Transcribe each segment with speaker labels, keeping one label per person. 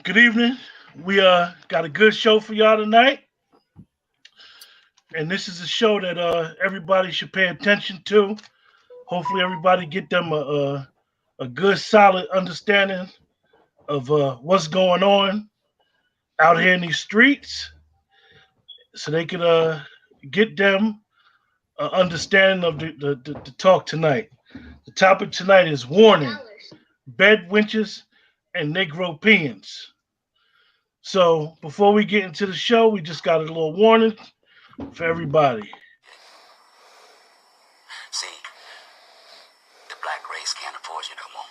Speaker 1: Good evening. We got a good show for y'all tonight, and this is a show that everybody should pay attention to. Hopefully, everybody get them a good, solid understanding of what's going on out here in these streets, so they could get them an understanding of the talk tonight. The topic tonight is warning: bed winches and Negropeans. So before we get into the show, we just got a little warning for everybody.
Speaker 2: See, the black race can't afford you no more.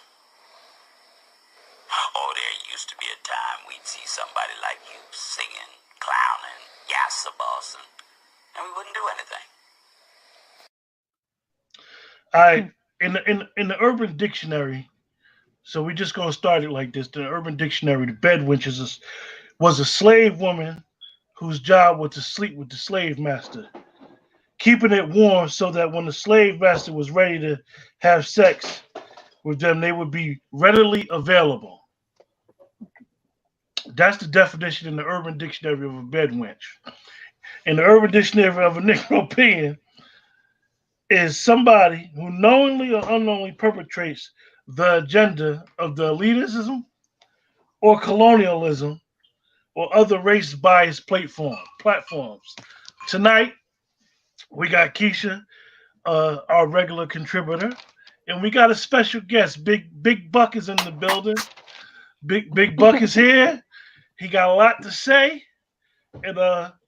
Speaker 2: Oh, there used to be a time we'd see somebody like you singing, clowning, yassa bossing, and we wouldn't do anything.
Speaker 1: I in the Urban Dictionary. So we just gonna start it like this. The Urban Dictionary: the bed winches was a slave woman whose job was to sleep with the slave master, keeping it warm so that when the slave master was ready to have sex with them, they would be readily available. That's the definition in the Urban Dictionary of a bed wench. In the Urban Dictionary of a Negropean is somebody who knowingly or unknowingly perpetrates the agenda of the elitism or colonialism or other race biased platforms. Tonight, we got Keisha, our regular contributor, and we got a special guest. Big Buck is in the building. Big Buck is here. He got a lot to say, and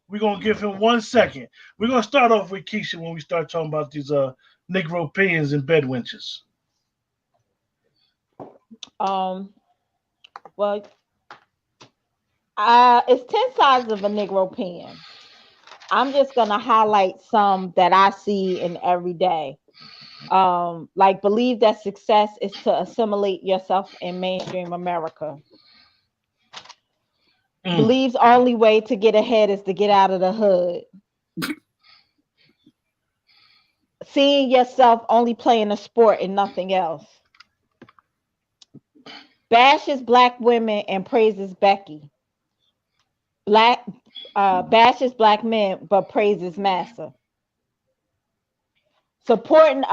Speaker 1: we're gonna give him 1 second. We're gonna start off with Keisha when we start talking about these Negropeans and bed winches.
Speaker 3: Um, well, it's 10 sides of a Negro pen. I'm just gonna highlight some that I see in every day. Like believe that success is to assimilate yourself in mainstream America.
Speaker 1: Mm.
Speaker 3: Believes only way to get ahead is to get out of the hood. Seeing yourself only playing a sport and nothing else. Bashes black women and praises Becky. Black bashes black men but praises Massa. Supporting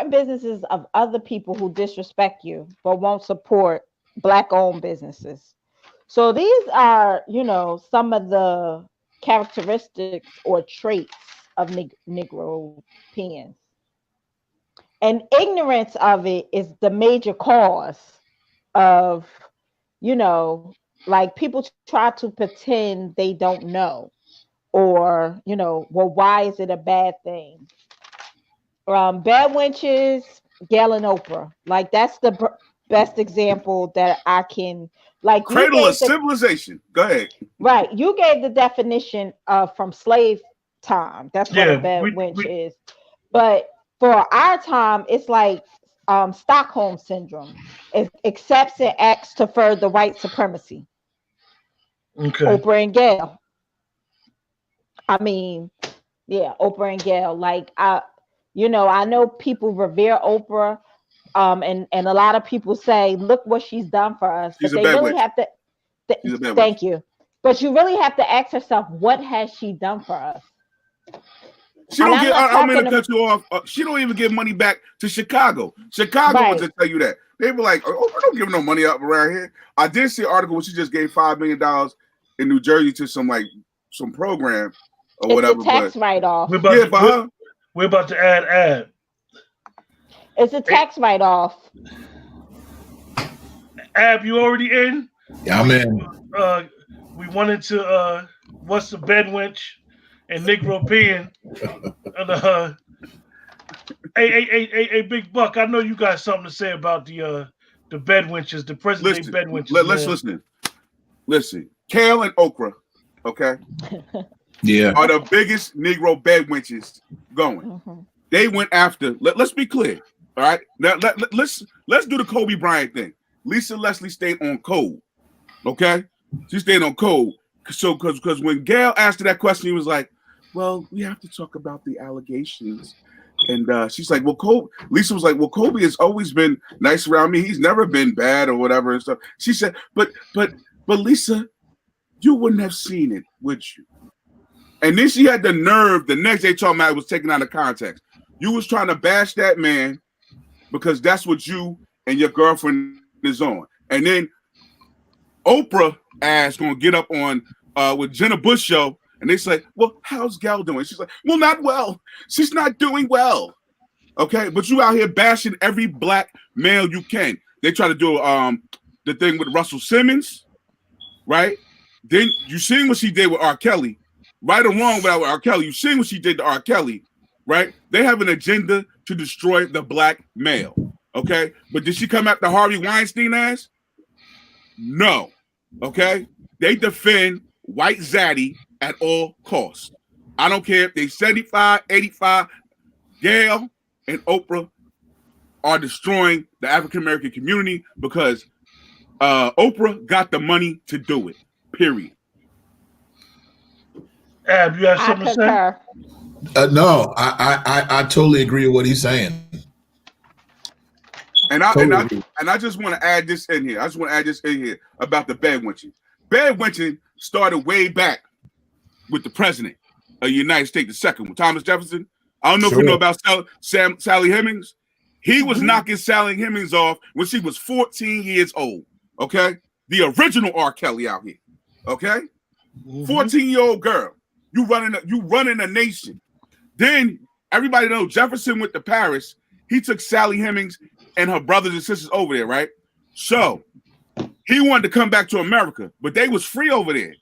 Speaker 3: businesses of other people who disrespect you but won't support black owned businesses. So these are, some of the characteristics or traits of Negro pens. And ignorance of it is the major cause of, like people try to pretend they don't know, or, well, why is it a bad thing? Bad Wenches, Gail and Oprah. Like that's the best example that I can. Like you
Speaker 4: Cradle of
Speaker 3: gave the,
Speaker 4: civilization. Go ahead.
Speaker 3: right, you gave the definition of from slave time. That's what a
Speaker 1: Yeah,
Speaker 3: bad wench is. But for our time, it's like Stockholm syndrome. It accepts and acts to further white supremacy.
Speaker 1: okay.
Speaker 3: Oprah and Gail. I mean, yeah, Oprah and Gail. Like I know people revere Oprah, and a lot of people say, "Look what she's done for us,"
Speaker 4: She's
Speaker 3: but
Speaker 4: a
Speaker 3: they
Speaker 4: bad
Speaker 3: really
Speaker 4: witch.
Speaker 3: have to.
Speaker 4: She's a bad witch.
Speaker 3: Thank you, but you really have to ask yourself, what has she done for us?
Speaker 4: She don't get. I'm going to cut you off. She don't even give money back to Chicago. Chicago would just tell you that. They were like, "Oh, we don't give no money up around here." I did see an article where she just gave $5 million in New Jersey to some program or whatever.
Speaker 3: It's a tax write-off.
Speaker 1: We're about to add.
Speaker 3: It's a tax write-off.
Speaker 1: Ab, you already in?
Speaker 5: Yeah, I'm in.
Speaker 1: We wanted to what's the bed wench and Negropean. And hey, Big Buck, I know you got something to say about the bed wenches, the present day bed wenches.
Speaker 4: Let's listen. Listen, kale and okra, okay?
Speaker 5: Yeah.
Speaker 4: Are the biggest Negro bed wenches going. Mm-hmm. They went after, let's be clear, all right? Now, let's do the Kobe Bryant thing. Lisa Leslie stayed on code, okay? She stayed on code. So, because when Gail asked her that question, he was like, well, we have to talk about the allegations. And she's like, well, Lisa was like, well, Kobe has always been nice around me. He's never been bad or whatever and stuff. She said, but But Lisa, you wouldn't have seen it, would you? And then she had the nerve the next day talking about it was taken out of context. You was trying to bash that man because that's what you and your girlfriend is on. And then Oprah ass gonna get up on with Jenna Bush show, and they say, well, how's Gal doing? She's like, well, not well. She's not doing well. Okay, but you out here bashing every black male you can. They try to do the thing with Russell Simmons, right? Then you seen what she did with R. Kelly. Right or wrong with R. Kelly, you seen what she did to R. Kelly, right? They have an agenda to destroy the black male, okay? But did she come after Harvey Weinstein ass? No, okay? They defend white zaddy at all costs. I don't care if they 75, 85, Gail and Oprah are destroying the African-American community because Oprah got the money to do it, period.
Speaker 1: Ab, you have something to say?
Speaker 5: No, I totally agree with what he's saying.
Speaker 4: And I just want to add this in here. I just want to add this in here about the bed wenching. Bed wenching started way back with the president of the United States, the second one, Thomas Jefferson. I don't know if you know about Sally Hemings. He was knocking Sally Hemings off when she was 14 years old. Okay, the original R. Kelly out here. Okay, 14-year-old girl. You running a nation. Then everybody knows Jefferson went to Paris. He took Sally Hemings and her brothers and sisters over there, right? So he wanted to come back to America, but they was free over there.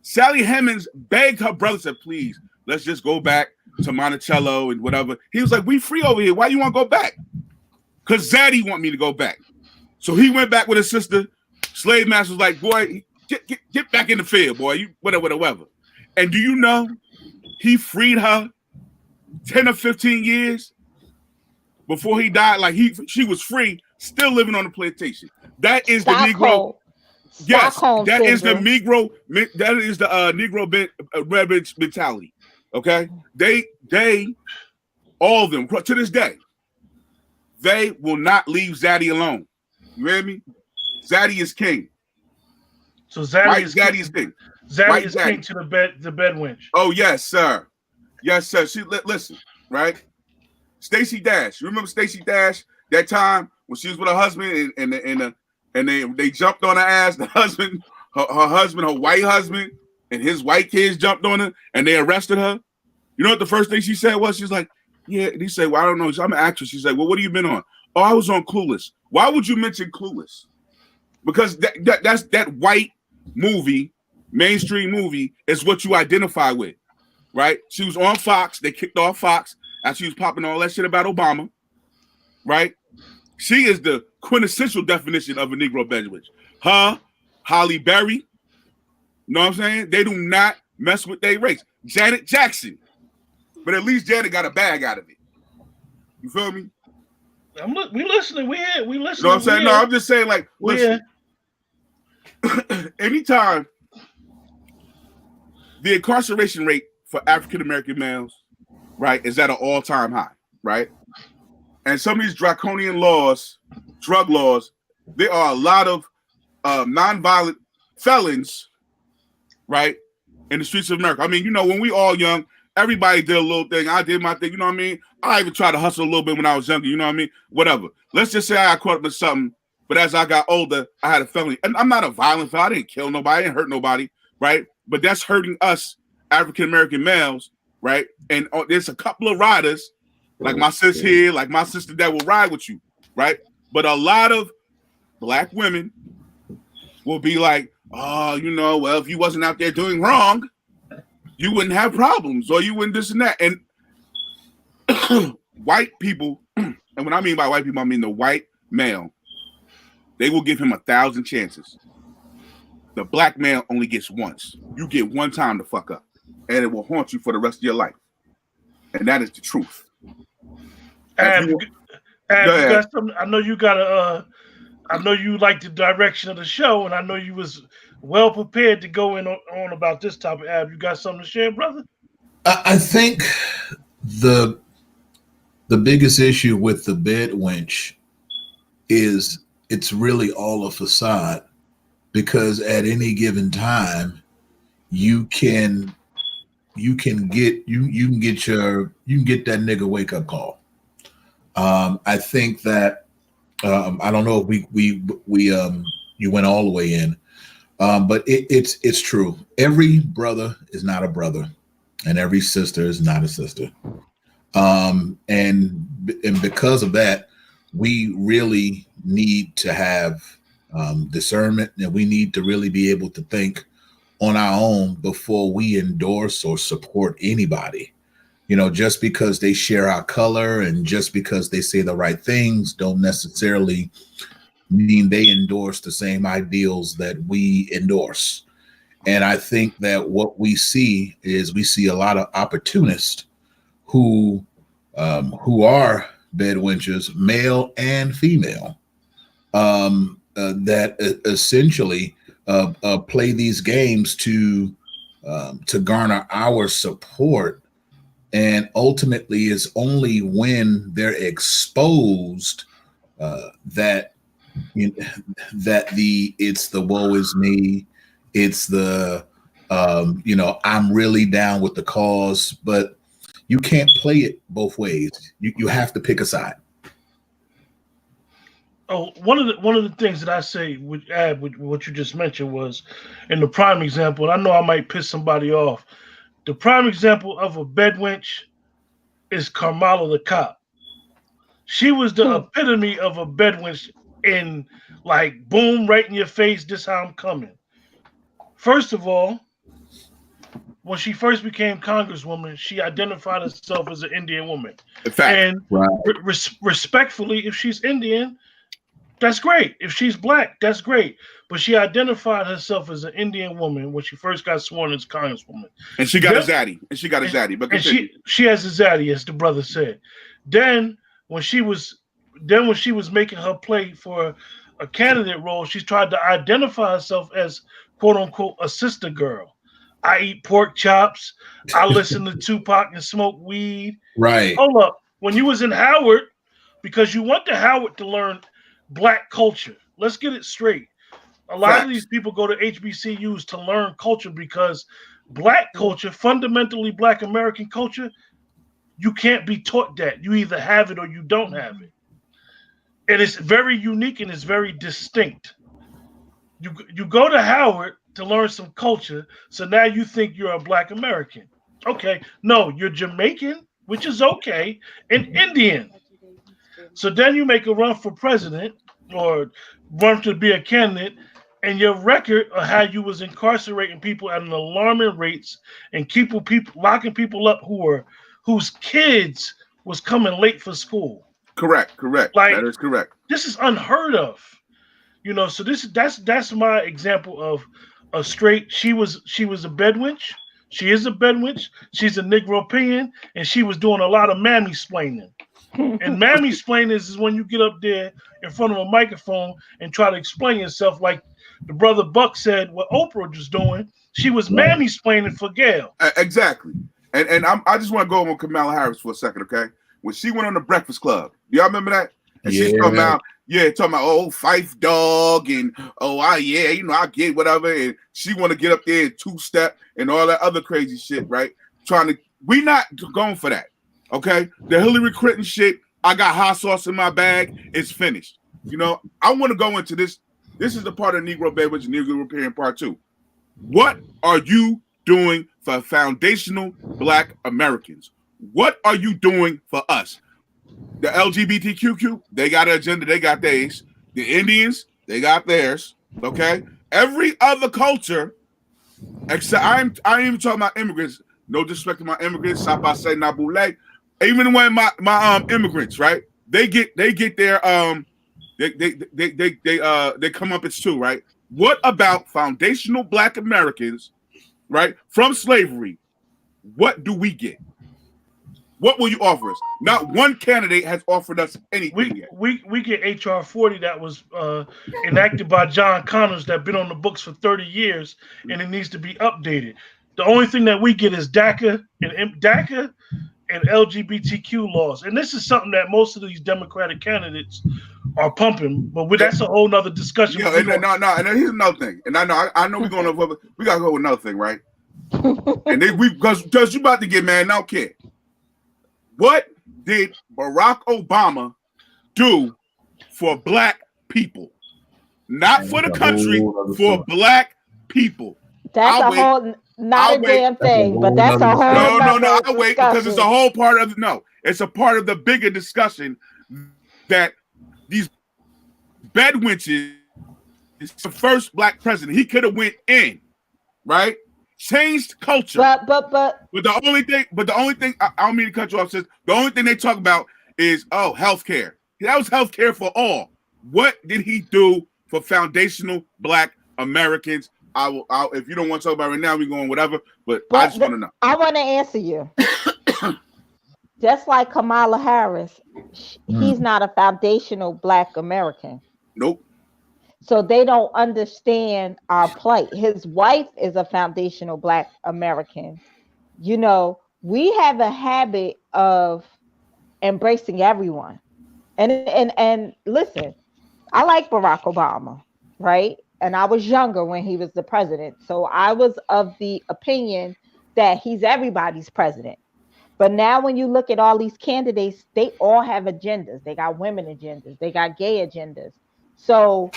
Speaker 4: Sally Hemings begged her brother, said, please, let's just go back to Monticello and whatever. He was like, we free over here. Why you want to go back? Because Zaddy want me to go back. So he went back with his sister. Slave master was like, boy, get back in the field, boy. You whatever. And do you know he freed her 10 or 15 years before he died? Like she was free, still living on the plantation. That is the Negro. Yes, that is the Negro. That is the Negro rebel mentality. Okay, they all of them to this day, they will not leave Zaddy alone. You hear me? Zaddy is king.
Speaker 1: So Zaddy is
Speaker 4: king.
Speaker 1: Zaddy is king to the bed wench.
Speaker 4: Oh yes, sir. Yes, sir. Listen, right? Stacey Dash. You remember Stacey Dash? That time when she was with her husband and they jumped on her ass. The husband, her husband, her white husband, and his white kids jumped on her and they arrested her. You know what the first thing she said was? She's like, yeah. And he said, well, I don't know. I'm an actress. She's like, well, what have you been on? Oh, I was on Clueless. Why would you mention Clueless? Because that's that white movie, mainstream movie, is what you identify with, right? She was on Fox. They kicked off Fox as she was popping all that shit about Obama, right? She is the quintessential definition of a Negro bedouin. Her, Holly Berry, you know what I'm saying? They do not mess with their race. Janet Jackson, but at least Janet got a bag out of it. You feel me?
Speaker 1: We listening. We listening.
Speaker 4: You know what I'm saying? No, I'm just saying, like, listen. Anytime the incarceration rate for African American males, right, is at an all-time high, right? And some of these draconian laws, drug laws, there are a lot of nonviolent felons, right, in the streets of America. I mean, you know, when we all young, everybody did a little thing. I did my thing, you know what I mean? I even tried to hustle a little bit when I was younger, you know what I mean? Whatever. Let's just say I caught up with something, but as I got older, I had a felony. And I'm not a violent felon. I didn't kill nobody. I didn't hurt nobody, right? But that's hurting us African-American males, right? And there's a couple of riders, like my sis here, like my sister that will ride with you, right? But a lot of black women will be like, oh, you know, well, if you wasn't out there doing wrong, you wouldn't have problems, or you wouldn't this and that. And white people, and what I mean by white people, I mean the white male, they will give him 1,000 chances. The black male only gets once. You get one time to fuck up, and it will haunt you for the rest of your life. And that is the truth.
Speaker 1: And you got something, I know you got a. I know you like the direction of the show, and I know you was well prepared to go in on about this topic. Ab, you got something to share, brother?
Speaker 5: I think the biggest issue with the bed wench is it's really all a facade. because at any given time you can get that nigga wake up call. I think that I don't know if we you went all the way in, but it's true. Every brother is not a brother, and every sister is not a sister. And because of that, we really need to have discernment, and we need to really be able to think on our own before we endorse or support anybody. You know, just because they share our color and just because they say the right things don't necessarily mean they endorse the same ideals that we endorse. And I think that what we see a lot of opportunists who are bedwenchers, male and female, that essentially play these games to garner our support. And ultimately, it's only when they're exposed that it's the woe is me, it's the I'm really down with the cause, but you can't play it both ways. You have to pick a side.
Speaker 1: Oh, one of the things that I say would add with what you just mentioned was, in the prime example. And I know I might piss somebody off. The prime example of a bedwench is Carmela the cop. She was the epitome of a bedwench in like boom, right in your face. This how I'm coming. First of all, when she first became Congresswoman, she identified herself as an Indian woman.
Speaker 4: In fact,
Speaker 1: And
Speaker 5: Right.
Speaker 1: Respectfully, if she's Indian, that's great. If she's black, that's great. But she identified herself as an Indian woman when she first got sworn as Congresswoman.
Speaker 4: and she got a
Speaker 1: Then-
Speaker 4: zaddy. And she got a zaddy. But
Speaker 1: and
Speaker 4: continue.
Speaker 1: she has a zaddy, as the brother said. Then when she was making her play for a candidate role, she tried to identify herself as quote unquote a sister girl. I eat pork chops. I listen to Tupac and smoke weed.
Speaker 5: Right.
Speaker 1: Hold up. When you was in Howard, because you went to Howard to learn black culture. Let's get it straight. A lot
Speaker 4: Facts.
Speaker 1: of these people go to HBCUs to learn culture because black culture, fundamentally black American culture, you can't be taught that. You either have it or you don't have it. And it's very unique and it's very distinct. You go to Howard to learn some culture, so now you think you're a black American. Okay, no, you're Jamaican, which is okay, and Indian. So then you make a run for president or run to be a candidate, and your record of how you was incarcerating people at an alarming rates and locking people up whose kids was coming late for school.
Speaker 4: Correct.
Speaker 1: Like,
Speaker 4: That is correct.
Speaker 1: this is unheard of. So that's my example of a straight. She was a bedwench. She is a bedwench. She's a Negropean, and she was doing a lot of mammy splaining. And mammy splaining is when you get up there in front of a microphone and try to explain yourself, like the brother Buck said what Oprah was doing. She was mammy splaining for Gail.
Speaker 4: Exactly. And I just want to go on Kamala Harris for a second, okay? When she went on the Breakfast Club, do y'all remember that? And she's talking about, Fife Dog and I get whatever. And she want to get up there and two-step and all that other crazy shit, right? We not going for that, okay? The Hillary Clinton shit, I got hot sauce in my bag, it's finished. I want to go into this. This is the part of Negro Beverage and Negro Repair Part 2. What are you doing for foundational black Americans? What are you doing for us? The LGBTQ, they got an agenda, they got theirs. The Indians, they got theirs. Okay? Every other culture, except I ain't even talking about immigrants. No disrespect to my immigrants, Sapase Nabule. Even when my immigrants, right? They get their they come up as too, right? What about foundational black Americans, right? From slavery, what do we get? What will you offer us? Not one candidate has offered us anything yet.
Speaker 1: We get HR 40 that was enacted by John Connors that been on the books for 30 years, and it needs to be updated. The only thing that we get is DACA and LGBTQ laws. And this is something that most of these Democratic candidates are pumping, but that's a whole nother discussion.
Speaker 4: Yeah, and then here's another thing. And I know we're going over, we gotta go with another thing, right? And then because you about to get mad, now kid. What did Barack Obama do for black people? Not for the country, for black people.
Speaker 3: That's not a damn thing, but that's a whole
Speaker 4: no. I wait because it's a whole part of it's a part of the bigger discussion that these bed wenches is the first black president. He could have went in, right? Changed culture. But the only thing I don't mean to cut you off, sis. The only thing they talk about is healthcare. That was healthcare for all. What did he do for foundational black Americans? If you don't want to talk about it right now, we're going whatever. But I just want to know.
Speaker 3: I want to answer you. Just like Kamala Harris, he's not a foundational black American.
Speaker 4: Nope.
Speaker 3: So they don't understand our plight. His wife is a foundational black American. You know, we have a habit of embracing everyone. And listen, I like Barack Obama, right? And I was younger when he was the president. So I was of the opinion that he's everybody's president. But now when you look at all these candidates, they all have agendas. They got women agendas. They got gay agendas. So,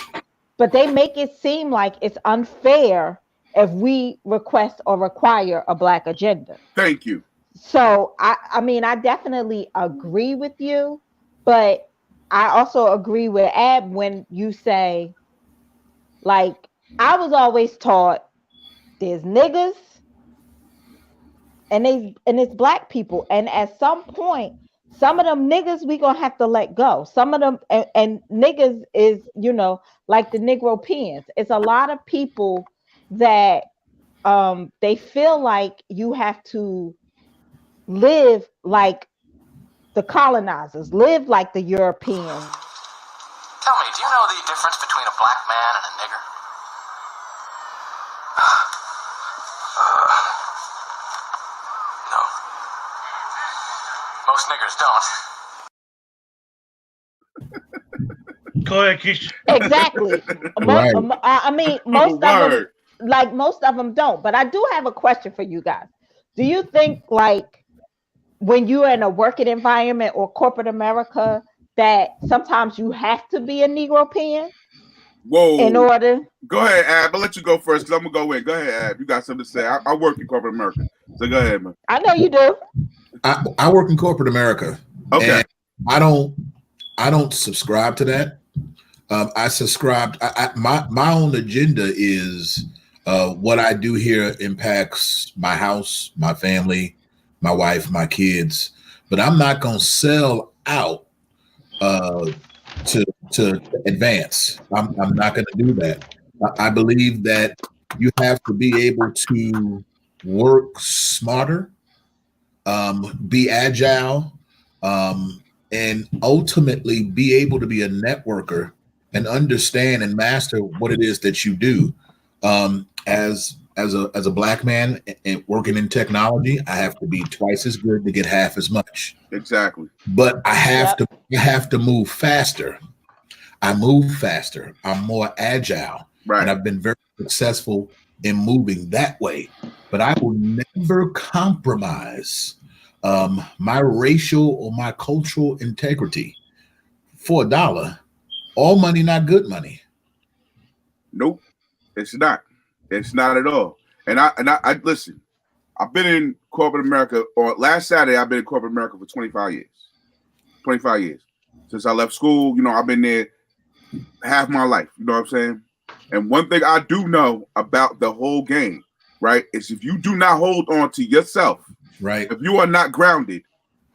Speaker 3: but they make it seem like it's unfair if we request or require a black agenda.
Speaker 4: Thank you.
Speaker 3: So, I mean, I definitely agree with you, but I also agree with Ab when you say, like, I was always taught there's niggas and it's black people. And at some point, some of them niggas we gonna have to let go. Some of them and niggas is, you know, like the Negropeans. It's a lot of people that they feel like you have to live like the colonizers, live like the Europeans.
Speaker 6: Tell me, do you know the difference between a black man and a nigger? No. Most niggers don't.
Speaker 1: Go ahead, Keisha.
Speaker 3: Exactly.
Speaker 5: Right.
Speaker 3: I mean, most of them don't. But I do have a question for you guys. Do you think, like, when you're in a working environment or corporate America, that sometimes you have to be a Negropean?
Speaker 4: Whoa.
Speaker 3: In order.
Speaker 4: Go ahead, Ab. I'll let you go first because I'm gonna go in. Go ahead, Ab. You got something to say. I work in corporate America. So go ahead, man.
Speaker 3: I know you do.
Speaker 5: I work in corporate America.
Speaker 4: Okay.
Speaker 5: And I don't subscribe to that. I subscribe. My own agenda is what I do here impacts my house, my family, my wife, my kids. But I'm not going to sell out to advance. I'm not going to do that. I believe that you have to be able to work smarter, be agile, and ultimately be able to be a networker and understand and master what it is that you do. As a black man and working in technology, I have to be twice as good to get half as much.
Speaker 4: Exactly.
Speaker 5: But I have to move faster. I move faster. I'm more agile.
Speaker 4: Right.
Speaker 5: And I've been very successful in moving that way. But I will never compromise my racial or my cultural integrity for $1. All money, not good money.
Speaker 4: Nope, it's not. It's not at all. And I listen. I've been in corporate America, or last Saturday I've been in corporate America for 25 years. 25 years since I left school. You know, I've been there half my life. You know what I'm saying? And one thing I do know about the whole game, right, is if you do not hold on to yourself,
Speaker 5: right,
Speaker 4: if you are not grounded,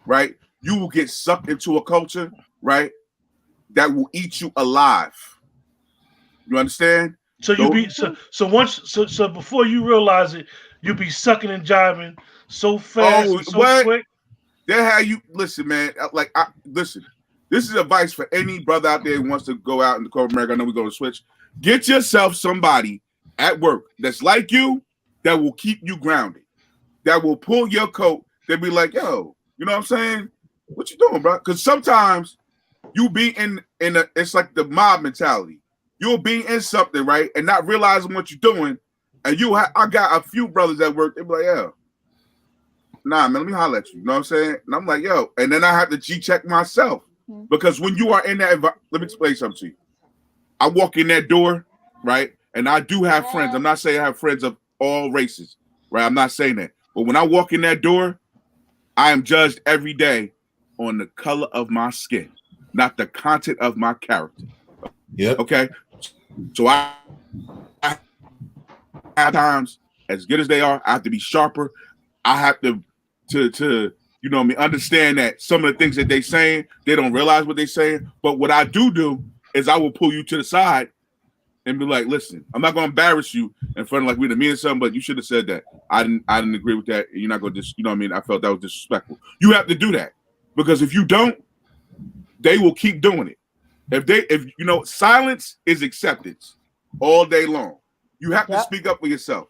Speaker 4: right, you will get sucked into a culture, right, that will eat you alive. You understand?
Speaker 1: So you be so before you realize it, you be sucking and jiving so fast, and so quick.
Speaker 4: That's how you listen, man. Listen. This is advice for any brother out there who wants to go out in the corporate America. I know we're going to switch. Get yourself somebody at work that's like you, that will keep you grounded, that will pull your coat. They'll be like, yo, You know what I'm saying? What you doing, bro? Because sometimes you be in a, it's like the mob mentality. You'll be in something, right, and not realizing what you're doing. And I got a few brothers that work. They be like, yo, nah, man, let me holler at you. You know what I'm saying? And I'm like, yo, and then I have to G-check myself. Because when you are in that let me explain something to you. I walk in that door, right? And I do have friends. I'm not saying I have friends of all races, right? I'm not saying that. But when I walk in that door, I am judged every day on the color of my skin, not the content of my character.
Speaker 5: Yep.
Speaker 4: Okay? So I have times, as good as they are, I have to be sharper. I have to you know what I mean, understand that some of the things that they saying, they don't realize what they're saying. But what I do is I will pull you to the side and be like, listen, I'm not gonna embarrass you in front of like we didn't mean something, but you should have said that. I didn't agree with that. You're not gonna just, you know what I mean? I felt that was disrespectful. You have to do that. Because if you don't, they will keep doing it. If you know, silence is acceptance all day long. You have to speak up for yourself.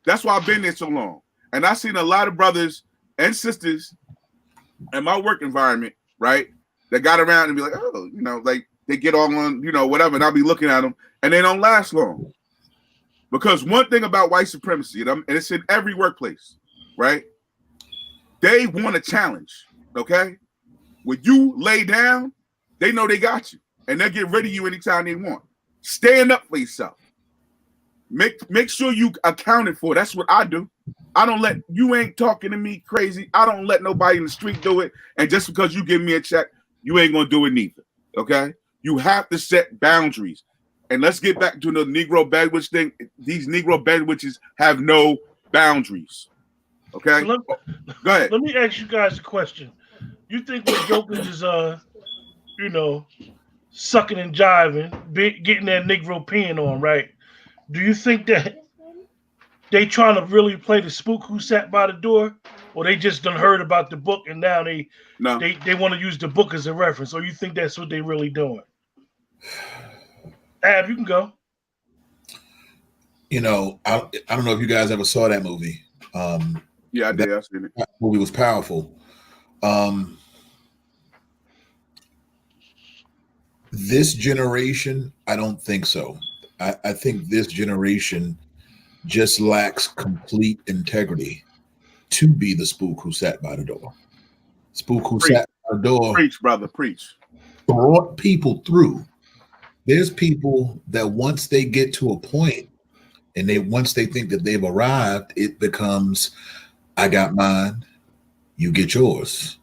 Speaker 4: That's why I've been there so long. And I've seen a lot of brothers and sisters in my work environment, right, that got around and be like, oh, you know, like they get all on, you know, whatever, and I'll be looking at them, and they don't last long. Because one thing about white supremacy, and it's in every workplace, right? They want a challenge, okay? When you lay down, they know they got you, and they'll get rid of you anytime they want. Stand up for yourself. Make sure you accounted for. That's what I do. I don't let you ain't talking to me crazy. I don't let nobody in the street do it. And just because you give me a check, you ain't gonna do it neither. Okay? You have to set boundaries. And let's get back to the Negro bedwitch thing. These Negro bedwitches have no boundaries. Okay?
Speaker 1: So
Speaker 4: go ahead.
Speaker 1: Let me ask you guys a question. You think what Jokers is you know, sucking and jiving, getting that Negropean on, right? Do you think that they trying to really play the spook who sat by the door, or they just done heard about the book and now they want to use the book as a reference, or you think that's what they really doing? Ab, you can go.
Speaker 5: You know, I don't know if you guys ever saw that movie.
Speaker 4: Yeah, I did. I seen it.
Speaker 5: That movie was powerful. This generation, I don't think so. I think this generation just lacks complete integrity to be the spook who sat by the door. Spook who sat by the door.
Speaker 4: Preach, brother, preach.
Speaker 5: Brought people through. There's people that once they get to a point and once they think that they've arrived, it becomes, I got mine, you get yours.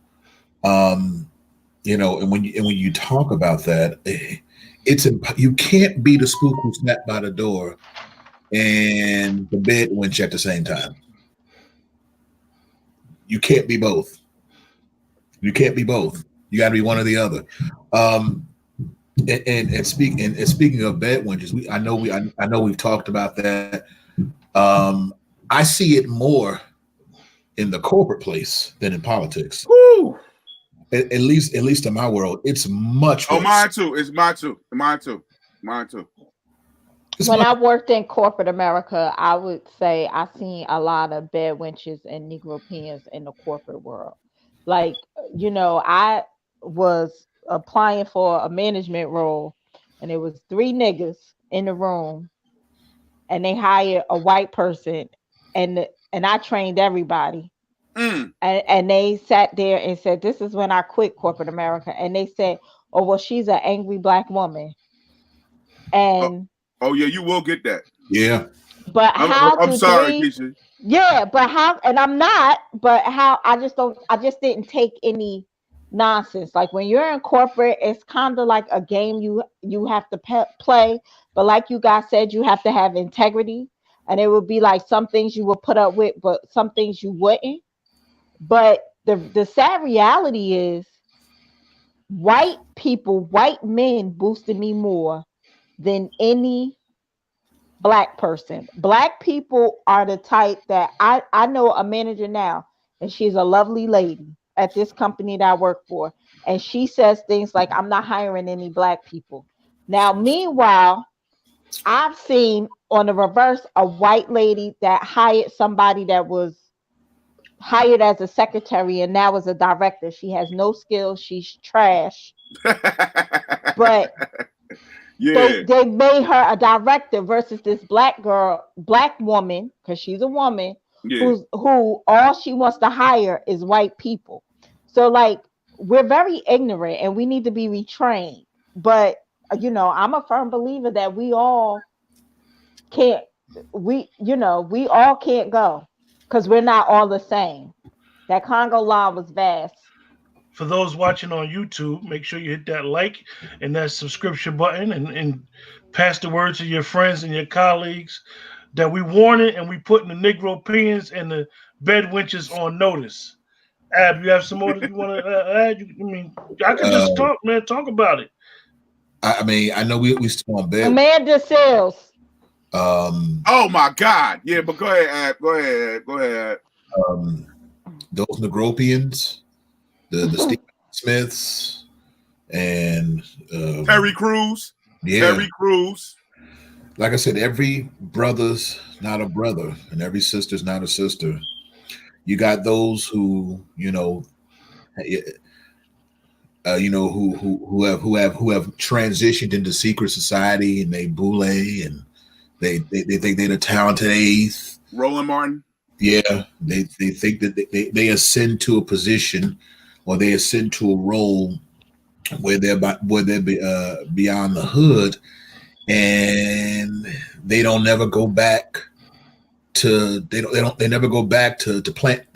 Speaker 5: You know, and when you talk about that, you can't be the spook who sat by the door and the bed wench at the same time. You can't be both. You can't be both. You got to be one or the other. And speaking of bed wenches, I know we've talked about that. I see it more in the corporate place than in politics.
Speaker 4: Woo!
Speaker 5: At least in my world, it's much worse.
Speaker 4: Oh, mine too. It's mine too. Mine too.
Speaker 3: When I worked in corporate America, I would say I seen a lot of bed wenches and Negropeans in the corporate world. Like, you know, I was applying for a management role, and there was 3 niggas in the room, and they hired a white person, and I trained everybody. And they sat there and said, this is when I quit corporate America. And they said, oh, well, she's an angry black woman. And
Speaker 4: oh yeah, you will get that.
Speaker 5: Yeah.
Speaker 3: But
Speaker 4: I'm sorry, Keisha.
Speaker 3: Yeah, but how, and I'm not, but how, I just didn't take any nonsense. Like when you're in corporate, it's kind of like a game you have to play. But like you guys said, you have to have integrity. And it would be like some things you would put up with, but some things you wouldn't. But the sad reality is white men boosted me more than any black person. Black people are the type that I know a manager now, and she's a lovely lady at this company that I work for. And she says things like, I'm not hiring any black people. Now, meanwhile, I've seen on the reverse a white lady that hired somebody that was hired as a secretary and now is a director. She has no skills. She's trash. But
Speaker 4: yeah,
Speaker 3: they made her a director versus this black woman, because she's a woman
Speaker 4: yeah.
Speaker 3: who all she wants to hire is white people. So like we're very ignorant and we need to be retrained. But I'm a firm believer that we all can't we all can't go because we're not all the same. That Congo line was vast.
Speaker 1: For those watching on YouTube, make sure you hit that like and that subscription button and pass the word to your friends and your colleagues that we warning and we putting the Negropeans and the bed wenches on notice. Ab, you have some more that you want to add? I could just talk, man. Talk about it.
Speaker 5: I mean, I know we still on bed.
Speaker 3: Amanda Seals.
Speaker 4: Oh my God. Yeah, but go ahead, Ab. Go ahead.
Speaker 5: Those Negropeans, the Steve Smiths, and
Speaker 4: Terry Crews.
Speaker 5: Yeah.
Speaker 4: Terry Crews.
Speaker 5: Like I said, every brother's not a brother, and every sister's not a sister. You got those who who have transitioned into secret society, and they boule and they think they're the talented eighth.
Speaker 4: Roland Martin.
Speaker 5: Yeah, they think that they ascend to a position or they ascend to a role where they're beyond the hood, and they never go back to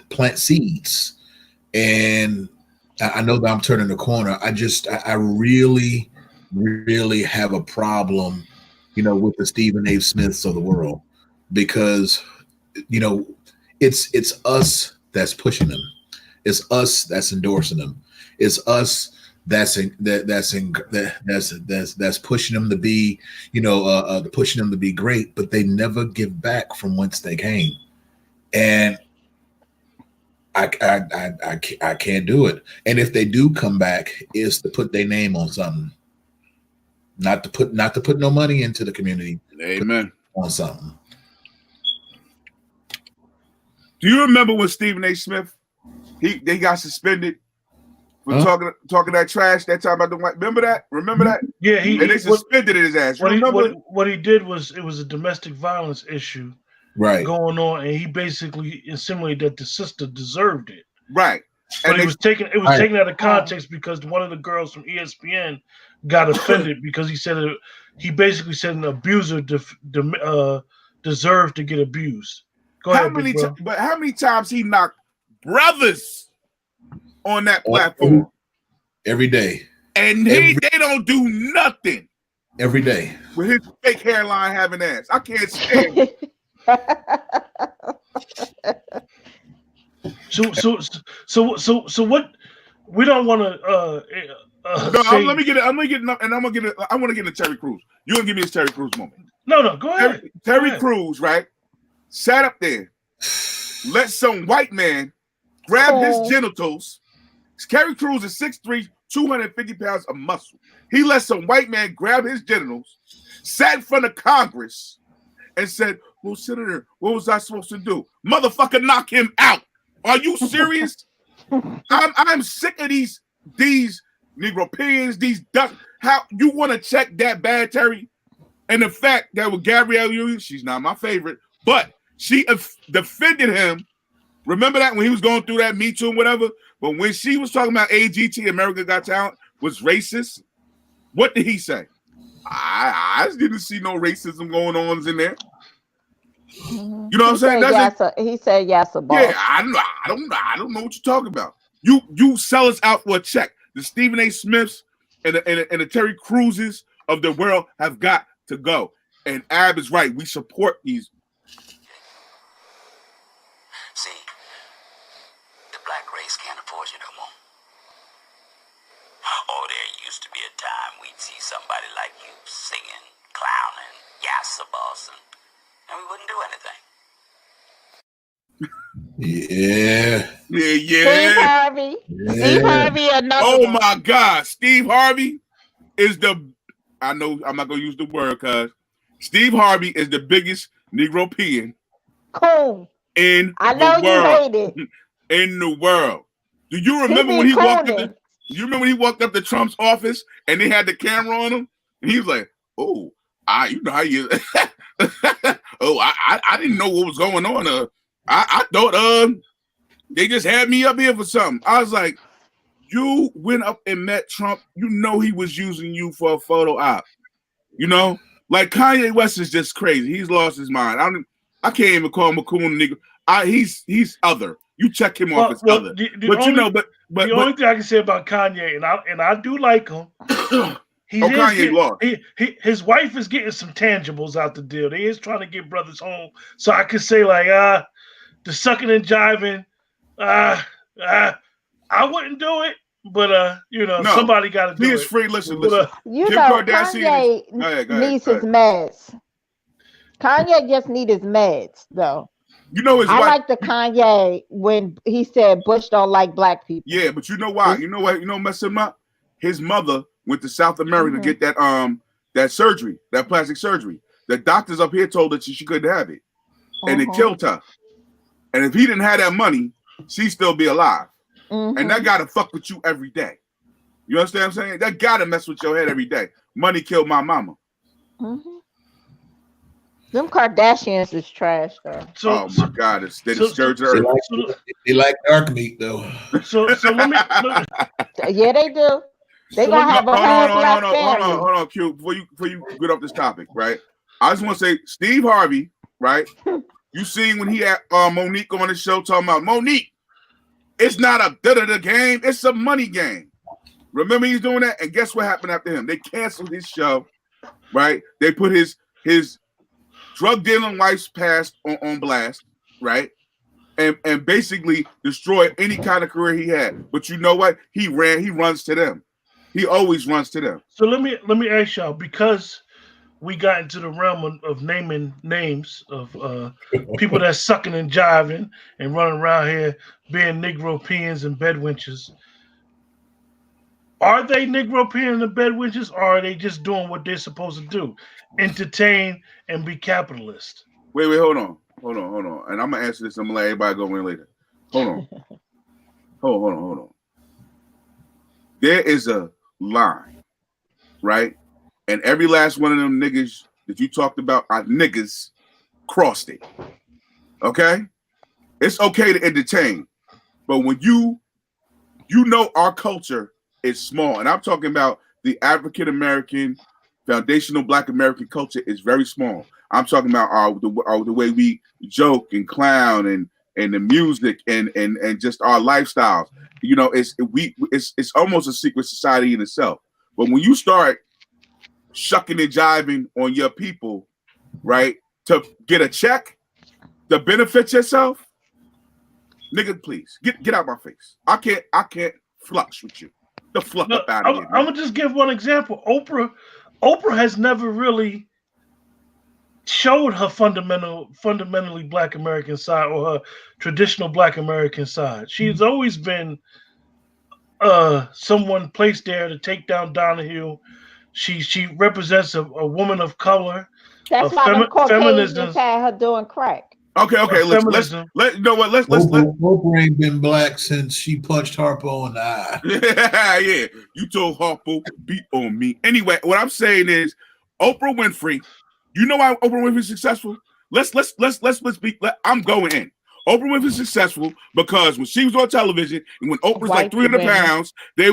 Speaker 5: plant seeds. And I know that I'm turning the corner. I really have a problem, with the Stephen A. Smiths of the world, because it's us that's pushing them. It's us that's endorsing them. It's us that's pushing them to be, pushing them to be great, but they never give back from whence they came. And I can't do it. And if they do come back, is to put their name on something. Not to put no money into the community.
Speaker 4: Amen.
Speaker 5: On something.
Speaker 4: Do you remember when Stephen A. Smith they got suspended for talking that trash that time about the white? Remember that?
Speaker 1: Yeah,
Speaker 4: they suspended his ass.
Speaker 1: What he did was, it was a domestic violence issue going on, and he basically insinuated that the sister deserved it.
Speaker 4: Right.
Speaker 1: But it was taken out of context because one of the girls from ESPN got offended because he basically said an abuser deserved to get abused. Go ahead, big bro.
Speaker 4: But how many times he knocked brothers on that platform?
Speaker 5: Every day.
Speaker 4: And they don't do nothing.
Speaker 5: Every day.
Speaker 4: With his fake hairline having ass. I can't stand it.
Speaker 1: So what? We don't want to.
Speaker 4: I'm gonna get it. I want to get into Terry Crews. You gonna give me his Terry Crews moment?
Speaker 1: No, go ahead.
Speaker 4: Terry Crews, right? Sat up there, let some white man grab his genitals. Terry Crews is 6'3", 250 pounds of muscle. He let some white man grab his genitals, sat in front of Congress, and said, "Well, Senator, what was I supposed to do? Motherfucker, knock him out. Are you serious?" I'm sick of these Negropeans, these ducks. How you want to check that bad, Terry? And the fact that with Gabrielle Union, she's not my favorite, but she defended him. Remember that when he was going through that Me Too and whatever? But when she was talking about AGT, America Got Talent, was racist, what did he say? I didn't see no racism going on in there. You know what I'm saying?
Speaker 3: He said yes, boss.
Speaker 4: Yeah, I don't know what you're talking about. You sell us out for a check. The Stephen A. Smiths and the Terry Crewses of the world have got to go. And Ab is right. We support these.
Speaker 2: See, the black race can't afford you no more. Oh, there used to be a time we'd see somebody like you singing, clowning, bossing, and we wouldn't do anything.
Speaker 4: Yeah.
Speaker 3: Steve Harvey. Yeah. Steve Harvey, another one.
Speaker 4: My God. Steve Harvey is I know I'm not going to use the word because Steve Harvey is the biggest Negropean
Speaker 3: cool.
Speaker 4: in
Speaker 3: I know
Speaker 4: the world.
Speaker 3: You hate it.
Speaker 4: in the world. Do you
Speaker 3: He
Speaker 4: remember
Speaker 3: be
Speaker 4: when he walked up?
Speaker 3: clowning.
Speaker 4: You remember when he walked up to Trump's office and they had the camera on him, and he was like, "Oh, you know how you." Oh, I didn't know what was going on. I thought they just had me up here for something. I was like, you went up and met Trump. You know he was using you for a photo op. You know, like Kanye West is just crazy. He's lost his mind. I can't even call him a cool nigga. He's other. You check him off as other.
Speaker 1: The only thing I can say about Kanye, and I do like him.
Speaker 4: Kanye lost.
Speaker 1: His wife is getting some tangibles out the deal. They is trying to get brothers home. So I could say like the sucking and jiving, I wouldn't do it, but somebody got to do it.
Speaker 4: He is free. Listen.
Speaker 3: You
Speaker 4: Kim
Speaker 3: know,
Speaker 4: Kardashian
Speaker 3: Kanye needs his meds. Kanye just needs his meds, though.
Speaker 4: You know his wife.
Speaker 3: I like the Kanye when he said Bush don't like black people.
Speaker 4: Yeah, but you know why? You know what? You know what messed him up? His mother went to South America to get that surgery, that plastic surgery. The doctors up here told her she couldn't have it, and it killed her. And if he didn't have that money, she'd still be alive. And that gotta fuck with you every day. You understand what I'm saying? That gotta mess with your head every day. Money killed my mama.
Speaker 3: Them Kardashians is trash, though.
Speaker 4: Oh my God, they scourge her.
Speaker 5: They like dark meat, though.
Speaker 1: So let me.
Speaker 3: Yeah, they do. They gonna have a whole black family.
Speaker 4: Hold on, Q. Before you get off this topic, right? I just want to say, Steve Harvey, right? You seen when he had Monique on the show talking about Monique? It's not a da-da-da game. It's a money game. Remember he's doing that? And guess what happened after him? They canceled his show, right? They put his drug dealing wife's past on blast, right? And basically destroyed any kind of career he had. But you know what? He runs to them. He always runs to them.
Speaker 1: So let me ask y'all, because we got into the realm of naming names of people that's sucking and jiving and running around here being Negropeans and bedwenches. Are they Negropeans and bedwenches, or are they just doing what they're supposed to do? Entertain and be capitalist.
Speaker 4: Wait, hold on. And I'm gonna answer this. I'm gonna let everybody go in later. Hold on. hold on. There is a line, right? And every last one of them niggas that you talked about are niggas crossed it. Okay? It's okay to entertain. But when you know our culture is small, and I'm talking about the African American foundational Black American culture is very small. I'm talking about the way we joke and clown and the music and just our lifestyles. You know, it's almost a secret society in itself. But when you start shucking and jiving on your people, right, to get a check, to benefit yourself, nigga, please get out my face. I can't flux with you. The fuck up out of here.
Speaker 1: I'm gonna just give one example. Oprah has never really showed her fundamentally Black American side or her traditional Black American side. She's always been someone placed there to take down Donahue. She represents a woman of color.
Speaker 3: That's why the Caucasians had her doing crack.
Speaker 4: Okay. Let's you know what? Let's.
Speaker 5: Oprah ain't been black since she punched Harpo in the eye.
Speaker 4: Yeah. You told Harpo beat on me. Anyway, what I'm saying is, Oprah Winfrey. You know why Oprah Winfrey's successful? Let's be. I'm going in. Oprah Winfrey's successful because when she was on television and when Oprah's like 300 pounds,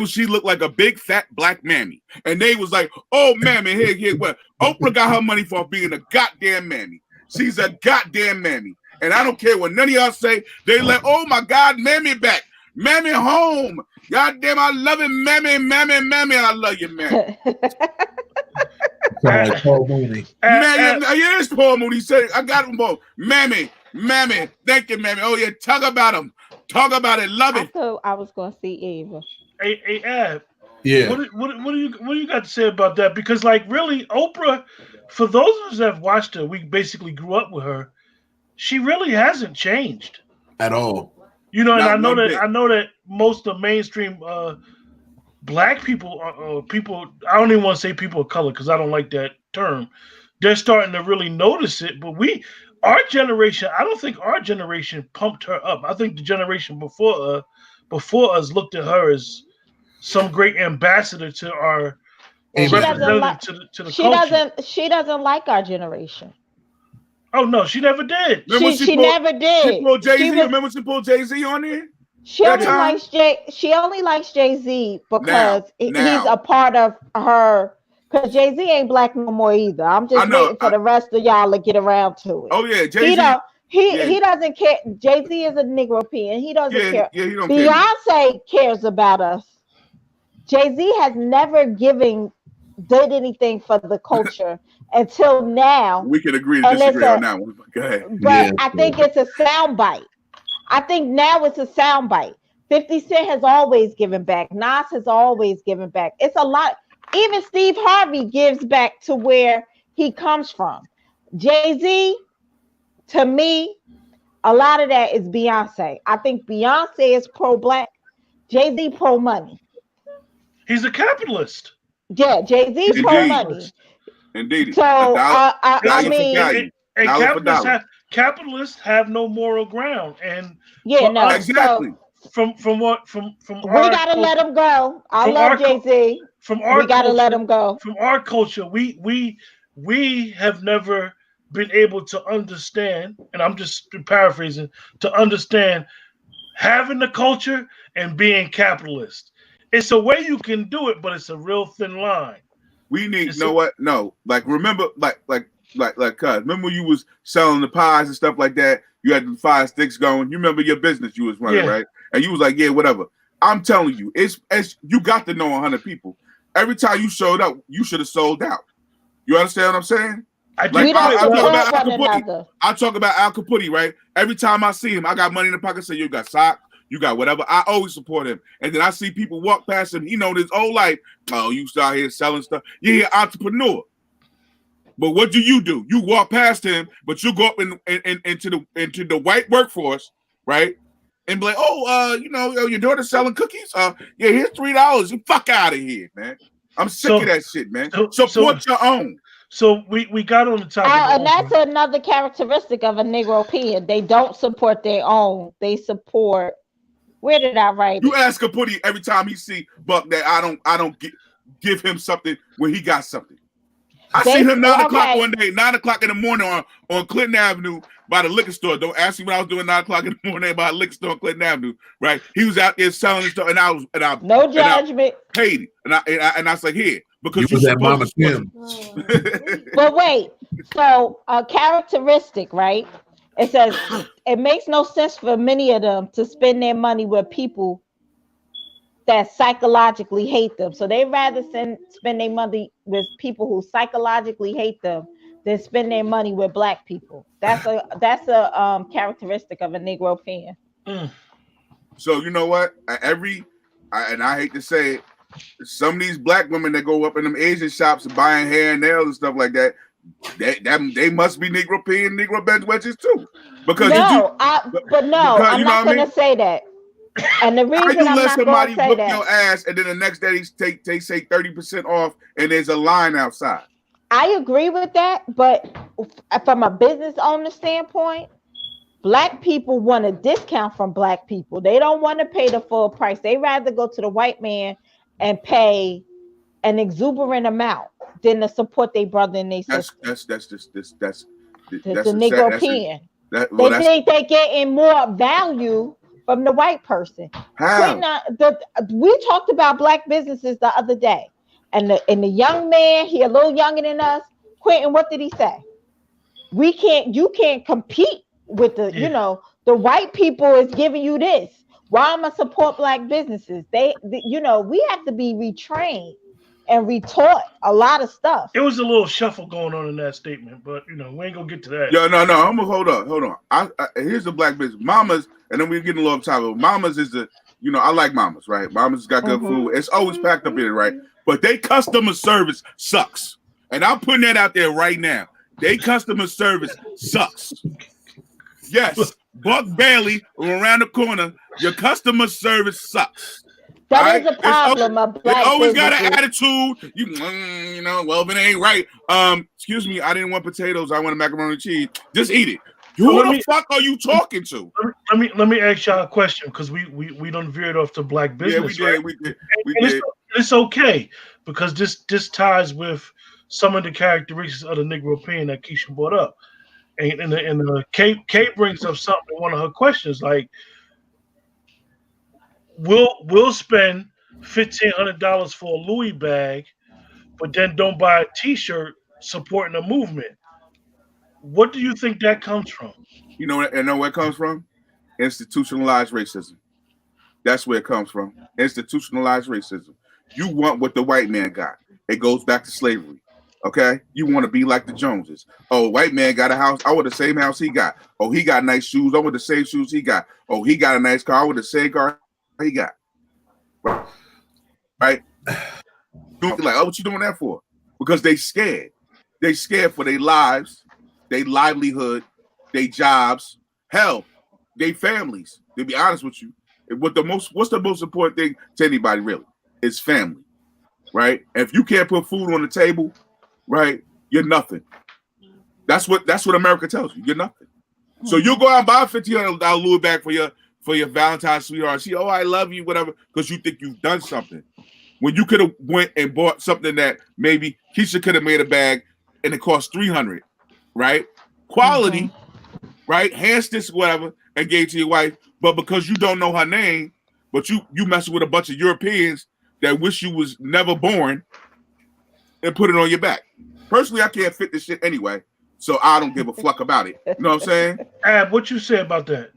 Speaker 4: she looked like a big fat black mammy, and they was like, "Oh, mammy, here, what?" Oprah got her money for being a goddamn mammy. She's a goddamn mammy. And I don't care what none of y'all say. They like, oh my God, mammy back. Mammy home. Goddamn, I love it. Mammy. I love you, mammy.
Speaker 5: Paul Mooney.
Speaker 4: Man, yeah, it's Paul Mooney. He said, I got them both. Mammy. Thank you, mammy. Oh, yeah, talk about them. Talk about it. Love it.
Speaker 3: I thought I was going to see Eva.
Speaker 1: Hey, Ab.
Speaker 5: Yeah.
Speaker 1: What do you got to say about that? Because like really, Oprah, for those of us that have watched her, we basically grew up with her. She really hasn't changed
Speaker 5: At all.
Speaker 1: You know, and I know that most of the mainstream Black people, people, I don't even want to say people of color because I don't like that term. They're starting to really notice it. But our generation, I don't think our generation pumped her up. I think the generation before us looked at her as some great ambassador to our or
Speaker 3: She doesn't
Speaker 1: representative
Speaker 3: like.
Speaker 1: to the
Speaker 3: She
Speaker 1: culture.
Speaker 3: doesn't. She doesn't like our generation.
Speaker 1: Oh no, she never did.
Speaker 4: Remember
Speaker 3: She never
Speaker 4: she
Speaker 3: did.
Speaker 4: pulled Jay
Speaker 3: She
Speaker 4: Z.
Speaker 3: was.
Speaker 4: Remember she pulled Jay Z on there
Speaker 3: She
Speaker 4: that
Speaker 3: only
Speaker 4: time.
Speaker 3: likes Jay. She only likes Jay Z because he's
Speaker 4: Now,
Speaker 3: a part of her. Because Jay Z ain't black no more either. I'm
Speaker 4: I
Speaker 3: just
Speaker 4: know.
Speaker 3: waiting for the rest of y'all to get around to it.
Speaker 4: Oh yeah, Jay
Speaker 3: He
Speaker 4: Z.
Speaker 3: don't.
Speaker 4: Yeah,
Speaker 3: He doesn't care. Jay Z is a Negropean. He doesn't
Speaker 4: yeah,
Speaker 3: care.
Speaker 4: yeah. He don't care.
Speaker 3: Beyonce cares about us. Jay Z has never did anything for the culture until now,
Speaker 4: We can agree to
Speaker 3: and it's
Speaker 4: disagree on
Speaker 3: a.
Speaker 4: that one. Go ahead.
Speaker 3: But
Speaker 5: Yeah.
Speaker 3: I think it's a soundbite. I think now it's a soundbite. 50 Cent has always given back. Nas has always given back. It's a lot. Even Steve Harvey gives back to where he comes from. Jay-Z, to me, a lot of that is Beyonce. I think Beyonce is pro-black. Jay-Z pro-money.
Speaker 1: He's a capitalist.
Speaker 3: Yeah, Jay-Z
Speaker 1: He's a
Speaker 4: Indeed.
Speaker 3: pro-money.
Speaker 4: Indeed.
Speaker 3: So, I
Speaker 4: Value for
Speaker 3: mean,
Speaker 4: value.
Speaker 1: And
Speaker 4: Dollar for dollar.
Speaker 1: capitalists have no moral ground. And
Speaker 3: yeah,
Speaker 1: for
Speaker 3: no.
Speaker 1: us,
Speaker 4: Exactly.
Speaker 1: from
Speaker 3: We
Speaker 1: our
Speaker 3: gotta
Speaker 1: culture,
Speaker 3: let him go. I
Speaker 1: from
Speaker 3: love
Speaker 1: our cul-
Speaker 3: Jay-Z.
Speaker 1: from our
Speaker 3: We gotta let
Speaker 1: culture,
Speaker 3: him go.
Speaker 1: from our culture, we have never been able to understand, and I'm just paraphrasing, to understand having the culture and being capitalist. It's a way you can do it, but it's a real thin line.
Speaker 4: We need,
Speaker 1: It's
Speaker 4: know
Speaker 1: a-
Speaker 4: what? No, like remember, cuz remember when you was selling the pies and stuff like that. You had the 5 sticks going. You remember your business you was running,
Speaker 1: Yeah.
Speaker 4: right? And you was like, yeah, whatever. I'm telling you, it's you got to know 100 people. Every time you showed up, you should have sold out. You understand what I'm saying?
Speaker 1: I do
Speaker 4: Like
Speaker 3: We don't
Speaker 4: I talk
Speaker 3: support
Speaker 4: about Al
Speaker 3: one
Speaker 4: Caputi.
Speaker 3: another.
Speaker 4: I talk about Al Caputi, right? Every time I see him, I got money in the pocket. Say you got sock, you got whatever. I always support him. And then I see people walk past him. He know his whole life. Oh, you out here selling stuff. You're an entrepreneur. But what do? You walk past him, but you go up into the white workforce, right? And be like, your daughter's selling cookies. Yeah, here's $3. You fuck out of here, man. I'm sick of that shit, man. Support your own.
Speaker 1: So we got on the topic.
Speaker 3: And that's another characteristic of a Negropean. They don't support their own. They support. Where did I write
Speaker 4: You
Speaker 3: it?
Speaker 4: ask Caputi every time he see Buck that I don't give him something when he got something. I seen him 9 o'clock one day, 9 o'clock in the morning on Clinton Avenue by the liquor store. Don't ask me what I was doing 9 o'clock in the morning by the liquor store on Clinton Avenue, right? He was out there selling his stuff, and I
Speaker 3: No judgment.
Speaker 4: paid it, and I was like, here, because
Speaker 5: You was at Mama Tim.
Speaker 3: But wait, so a characteristic, right? It says it makes no sense for many of them to spend their money with people that psychologically hate them. So they rather spend their money with people who psychologically hate them than spend their money with black people. That's a characteristic of a Negropean.
Speaker 4: So you know what? And I hate to say it, some of these black women that go up in them Asian shops and buying hair and nails and stuff like that, they must be Negropean, Negropeans wedges too. Because
Speaker 3: I'm not going to say that. And the reason I'm not going to say that,
Speaker 4: your ass, and then the next day they say 30% off, and there's a line outside.
Speaker 3: I agree with that, but from a business owner standpoint, black people want a discount from black people. They don't want to pay the full price. They rather go to the white man and pay an exuberant amount than to support their brother and their sister.
Speaker 4: That's
Speaker 3: the Negropean. They think they're getting more value from the white person.
Speaker 4: How?
Speaker 3: We talked about black businesses the other day, and the young man, he a little younger than us. Quentin, what did he say? You can't compete with the white people is giving you this. Why am I support black businesses? We have to be retrained and retaught a lot of stuff.
Speaker 1: It was a little shuffle going on in that statement, but we ain't gonna get to that.
Speaker 4: No. I'm gonna hold on. Here's the black business. Mamas, and then we're getting a little time. Mamas is I like Mamas, right? Mamas got good food. It's always packed up in it, right? But they customer service sucks. And I'm putting that out there right now. They customer service sucks. Yes, Buck Bailey around the corner. Your customer service sucks.
Speaker 3: That is a problem of
Speaker 4: They
Speaker 3: black
Speaker 4: always got an
Speaker 3: businesses.
Speaker 4: attitude. You know, well, if it ain't right. Excuse me, I didn't want potatoes. I wanted macaroni and cheese. Just eat it. Who the fuck are you talking to?
Speaker 1: Let me ask y'all a question, because we done veered off to black business.
Speaker 4: Yeah,
Speaker 1: right?
Speaker 4: we did.
Speaker 1: It's okay, because this ties with some of the characteristics of the Negropean that Keisha brought up. And Kate brings up something in one of her questions, like we'll spend $1,500 for a Louis bag, but then don't buy a T-shirt supporting a movement. What do you think that comes from?
Speaker 4: You know where it comes from? Institutionalized racism. That's where it comes from. Institutionalized racism. You want what the white man got. It goes back to slavery. Okay? You want to be like the Joneses. Oh, white man got a house. I want the same house he got. Oh, he got nice shoes. I want the same shoes he got. Oh, he got a nice car. I want the same car he got. Right? Like, oh, what you doing that for? Because they scared. They scared for their lives, their livelihood, their jobs, hell, their families. To be honest with you, what's the most important thing to anybody really? It's family, right? And if you can't put food on the table, right, you're nothing. That's what America tells you. You're nothing. So you go out and buy a $1,500 Louis bag for your Valentine's sweetheart. She, oh, I love you, whatever, because you think you've done something. When you could have went and bought something that maybe Keisha could have made a bag and it cost $300, right? Quality, right? Hand stitch, whatever, and gave to your wife. But because you don't know her name, but you messing with a bunch of Europeans that wish you was never born and put it on your back. Personally, I can't fit this shit anyway, so I don't give a fuck about it. You know what I'm saying?
Speaker 1: Ab, what you say about that?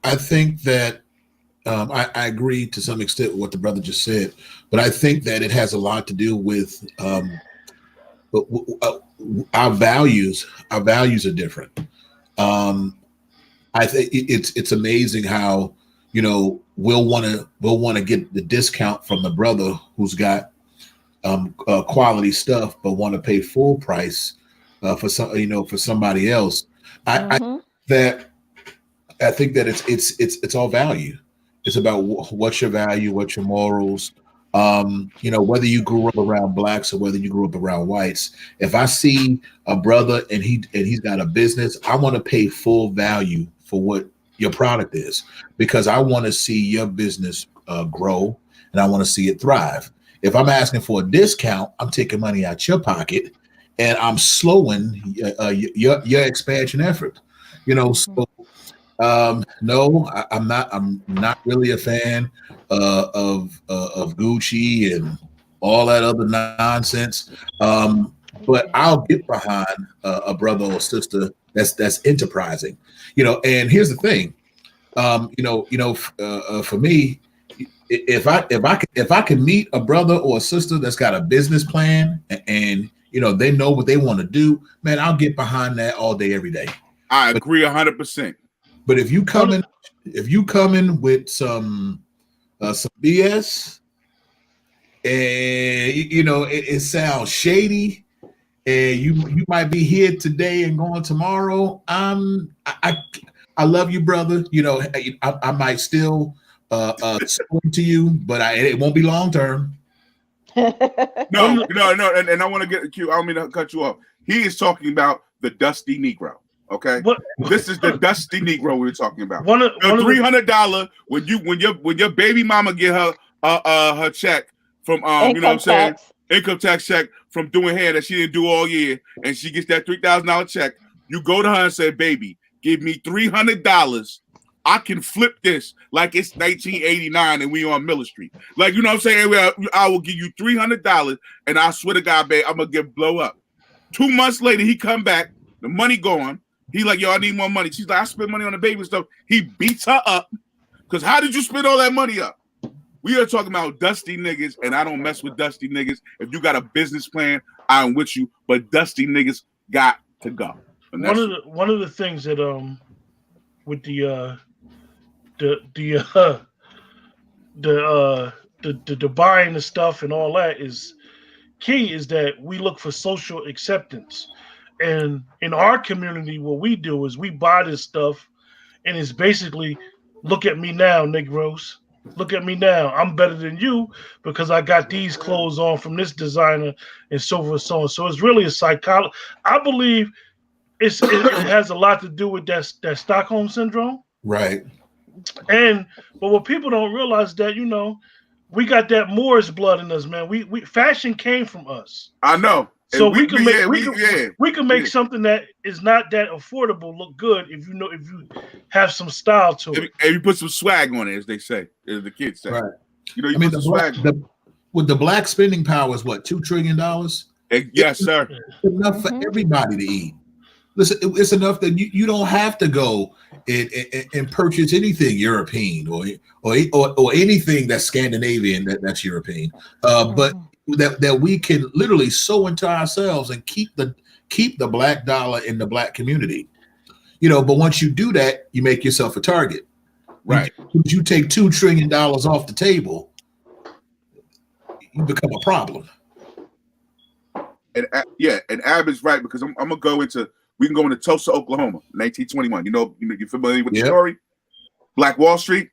Speaker 5: I think that I agree to some extent with what the brother just said, but I think that it has a lot to do with our values. Our values are different. I think it's amazing how we'll want to get the discount from the brother who's got quality stuff, but want to pay full price for somebody else. I think that it's all value. It's about what's your value, what's your morals. Whether you grew up around blacks or whether you grew up around whites. If I see a brother and he's got a business, I want to pay full value for what your product is, because I want to see your business grow and I want to see it thrive. If I'm asking for a discount, I'm taking money out your pocket and I'm slowing your expansion effort. So no, I'm not. I'm not really a fan of Gucci and all that other nonsense. But I'll get behind a brother or sister that's enterprising. And here's the thing. For me, if I can meet a brother or a sister that's got a business plan and they know what they want to do, man, I'll get behind that all day, every day.
Speaker 4: I agree 100%.
Speaker 5: But if you come in with some BS, and it sounds shady, and you might be here today and gone tomorrow, I love you, brother. I might still speak to you, but it won't be long term.
Speaker 4: No, and I want to get cute. I don't mean to cut you off. He is talking about the dusty Negro. Okay, this is the dusty Negro we were talking about. The $300 when your baby mama get her check from income tax check from doing hair that she didn't do all year, and she gets that $3,000 check. You go to her and say, "Baby, give me $300. I can flip this like it's 1989 and we on Miller Street. Like, you know what I'm saying? I will give you $300, and I swear to God, babe, I'm gonna blow up." 2 months later, he come back, the money gone. He like, yo, I need more money. She's like, I spent money on the baby stuff. He beats her up because how did you spend all that money up? We are talking about dusty niggas, and I don't mess with dusty niggas. If you got a business plan, I'm with you, but dusty niggas got to go.
Speaker 1: One of the things that with the buying the stuff and all that is key, is that we look for social acceptance. And in our community, what we do is we buy this stuff, and it's basically, look at me now, Negroes. Look at me now. I'm better than you because I got these clothes on from this designer and so forth and so on. So it's really a psychology. I believe it has a lot to do with that Stockholm syndrome.
Speaker 5: Right.
Speaker 1: But what people don't realize that we got that Moorish blood in us, man. We fashion came from us,
Speaker 4: I know.
Speaker 1: so
Speaker 4: And
Speaker 1: we can make we can make
Speaker 4: yeah.
Speaker 1: something that is not that affordable look good if you have some style to it.
Speaker 4: And you put some swag on it, as they say, as the kids say.
Speaker 5: Right.
Speaker 4: You
Speaker 5: I mean,
Speaker 4: put some swag on it.
Speaker 5: with the black spending power is what, $2 trillion?
Speaker 4: Yes, sir.
Speaker 5: It's enough for everybody to eat. Listen, it's enough that you don't have to go and purchase anything European or anything that's Scandinavian that's European. But that we can literally sow into ourselves and keep the black dollar in the black community. But once you do that, you make yourself a target.
Speaker 4: Right.
Speaker 5: You take $2 trillion off the table, you become a problem.
Speaker 4: And Ab is right, because I'm gonna go into. We can go into Tulsa, Oklahoma, 1921. You familiar with the story? Black Wall Street.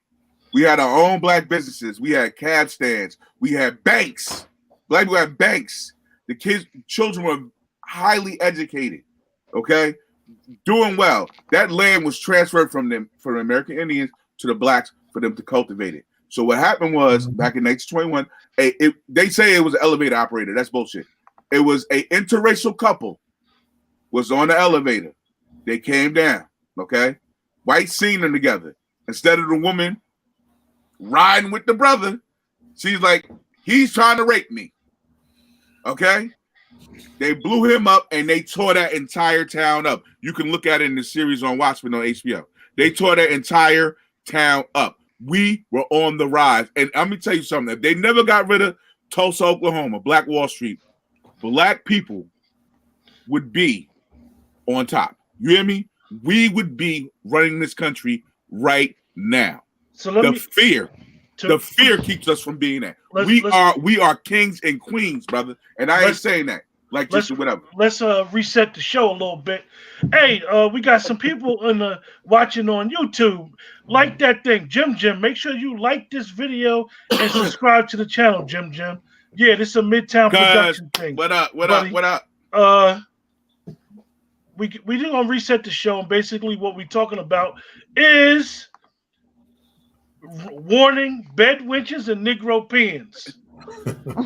Speaker 4: We had our own black businesses. We had cab stands. We had banks. Black people had banks. The children were highly educated. Okay, doing well. That land was transferred from the American Indians to the blacks for them to cultivate it. So what happened was, back in 1921, they say it was an elevator operator. That's bullshit. It was an interracial couple was on the elevator. They came down, okay? Whites seen them together. Instead of the woman riding with the brother, she's like, he's trying to rape me, okay? They blew him up and they tore that entire town up. You can look at it in the series on Watchmen on HBO. They tore that entire town up. We were on the rise. And let me tell you something. If they never got rid of Tulsa, Oklahoma, Black Wall Street, black people would be on top. You hear me? We would be running this country right now. So the fear keeps us from being that. We are kings and queens, brother. And I ain't saying that like just whatever.
Speaker 1: Let's reset the show a little bit. Hey, we got some people watching on YouTube. Like that thing, Jim. Make sure you like this video and subscribe to the channel, Jim. Yeah, this is a Midtown production thing.
Speaker 4: What up?
Speaker 1: We just gonna reset the show, and basically what we're talking about is warning bed wenches and Negropeans.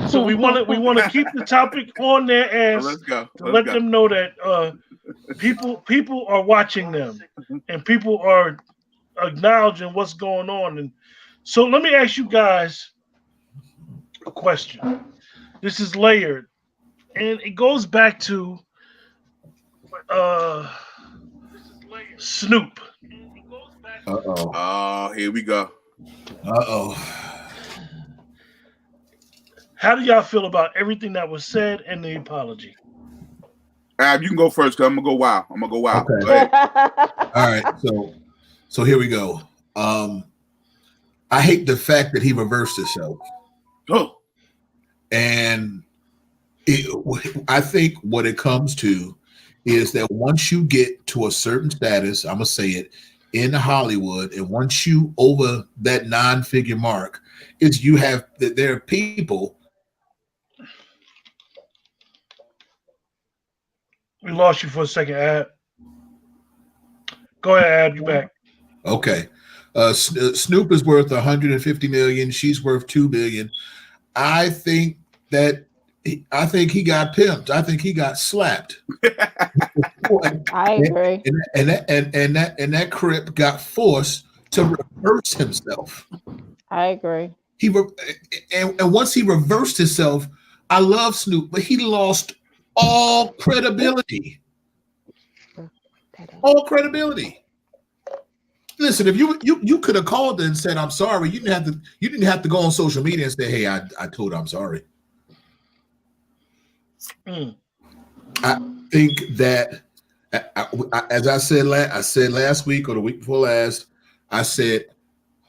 Speaker 1: So we want to keep the topic on their ass to let them know that people are watching them and people are acknowledging what's going on. And so let me ask you guys a question. This is layered, and it goes back to Snoop.
Speaker 5: Uh-oh.
Speaker 4: Oh, here we go.
Speaker 5: Uh-oh.
Speaker 1: How do y'all feel about everything that was said and the apology?
Speaker 4: Ab, you can go first, because I'm gonna go wild. Okay.
Speaker 5: Go all right, so here we go. I hate the fact that he reversed himself.
Speaker 4: Oh.
Speaker 5: And I think what it comes to is that once you get to a certain status, I'm gonna say it, in Hollywood, and once you over that 9-figure mark, is there are people.
Speaker 1: We lost you for a second, Ab. Go ahead, Ab, you back.
Speaker 5: Okay. Snoop is worth 150 million. She's worth 2 billion. I think he got pimped. I think he got slapped.
Speaker 3: I agree.
Speaker 5: And that Crip got forced to reverse himself.
Speaker 3: I agree.
Speaker 5: And once he reversed himself, I love Snoop, but he lost all credibility. All credibility. Listen, if you could have called and said, "I'm sorry," you didn't have to go on social media and say, "Hey, I told her I'm sorry." I think that, as I said last week or the week before last, I said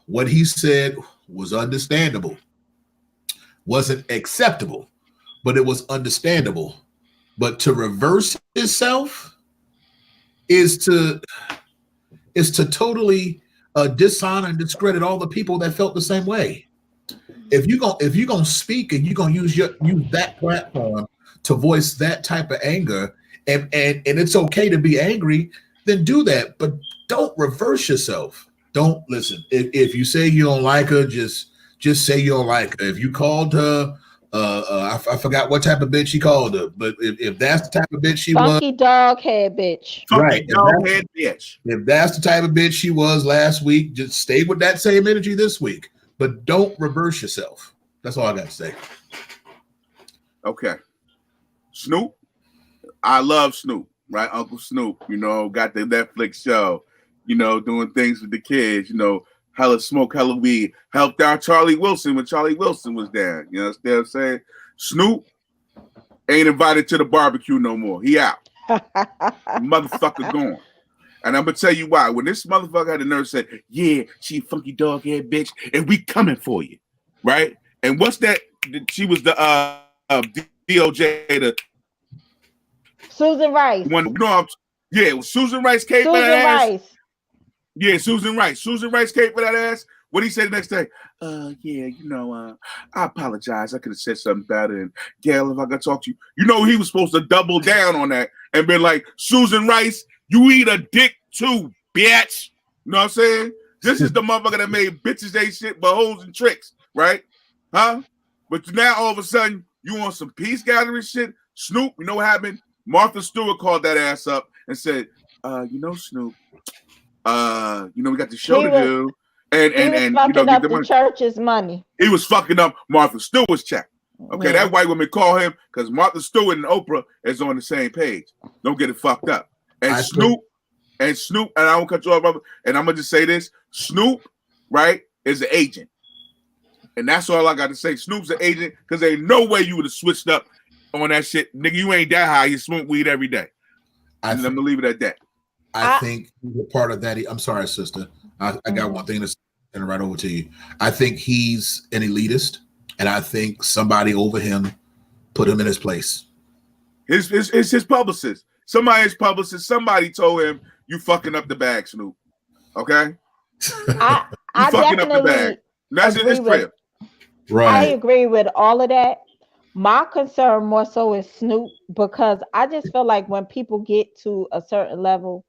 Speaker 5: what he said was understandable, wasn't acceptable, but it was understandable. But to reverse itself is to totally dishonor and discredit all the people that felt the same way. If you're gonna speak and you're gonna use that platform to voice that type of anger, and it's okay to be angry, then do that. But don't reverse yourself. Don't listen. If you say you don't like her, just say you don't like her. If you called her, I forgot what type of bitch she called her, but if that's the type of bitch she was,
Speaker 3: Funky dog head bitch.
Speaker 4: Funky
Speaker 5: right?
Speaker 4: dog head bitch.
Speaker 5: If that's the type of bitch she was last week, just stay with that same energy this week. But don't reverse yourself. That's all I got to say.
Speaker 4: Okay. Snoop. I love Snoop, right? Uncle Snoop, got the Netflix show, doing things with the kids, hella smoke, hella weed. Helped out Charlie Wilson when Charlie Wilson was there. You know what I'm saying? Snoop ain't invited to the barbecue no more. He out. Motherfucker gone. And I'm gonna tell you why. When this motherfucker had the nerve say, "Yeah, she funky dog head bitch, and we coming for you," right? And what's that? She was the DOJ, the
Speaker 3: Susan Rice.
Speaker 4: one. Yeah, Susan Rice came for that ass. Yeah, Susan Rice. Susan Rice came for that ass. What he said the next day? Yeah, I apologize. I could have said something better. And Gail, if I could talk to you, he was supposed to double down on that and be like, Susan Rice, you eat a dick too, bitch. You know what I'm saying? This is the motherfucker that made bitches they shit but hoes and tricks, right? Huh? But now all of a sudden you want some peace gathering shit. Snoop, you know what happened? Martha Stewart called that ass up and said, Snoop, we got the show to do. And
Speaker 3: fucking up
Speaker 4: the
Speaker 3: the church's money.
Speaker 4: He was fucking up Martha Stewart's check. Okay, that white woman call him because Martha Stewart and Oprah is on the same page. Don't get it fucked up. And Snoop, and I won't cut you off, brother. And I'm gonna just say this: Snoop, right, is an agent, and that's all I got to say. Snoop's an agent because there ain't no way you would have switched up on that shit, nigga. You ain't that high. You smoke weed every day. I'm gonna leave it at that.
Speaker 5: I think part of that. I'm sorry, sister. I got one thing to send right over to you. I think he's an elitist, and I think somebody over him put him in his place.
Speaker 4: His publicist. Somebody's publicist. Somebody told him, "You fucking up the bag, Snoop." Okay.
Speaker 3: I
Speaker 4: fucking up the bag. That's in his crib.
Speaker 5: Right.
Speaker 3: I agree with all of that. My concern more so is Snoop, because I just feel like when people get to a certain level,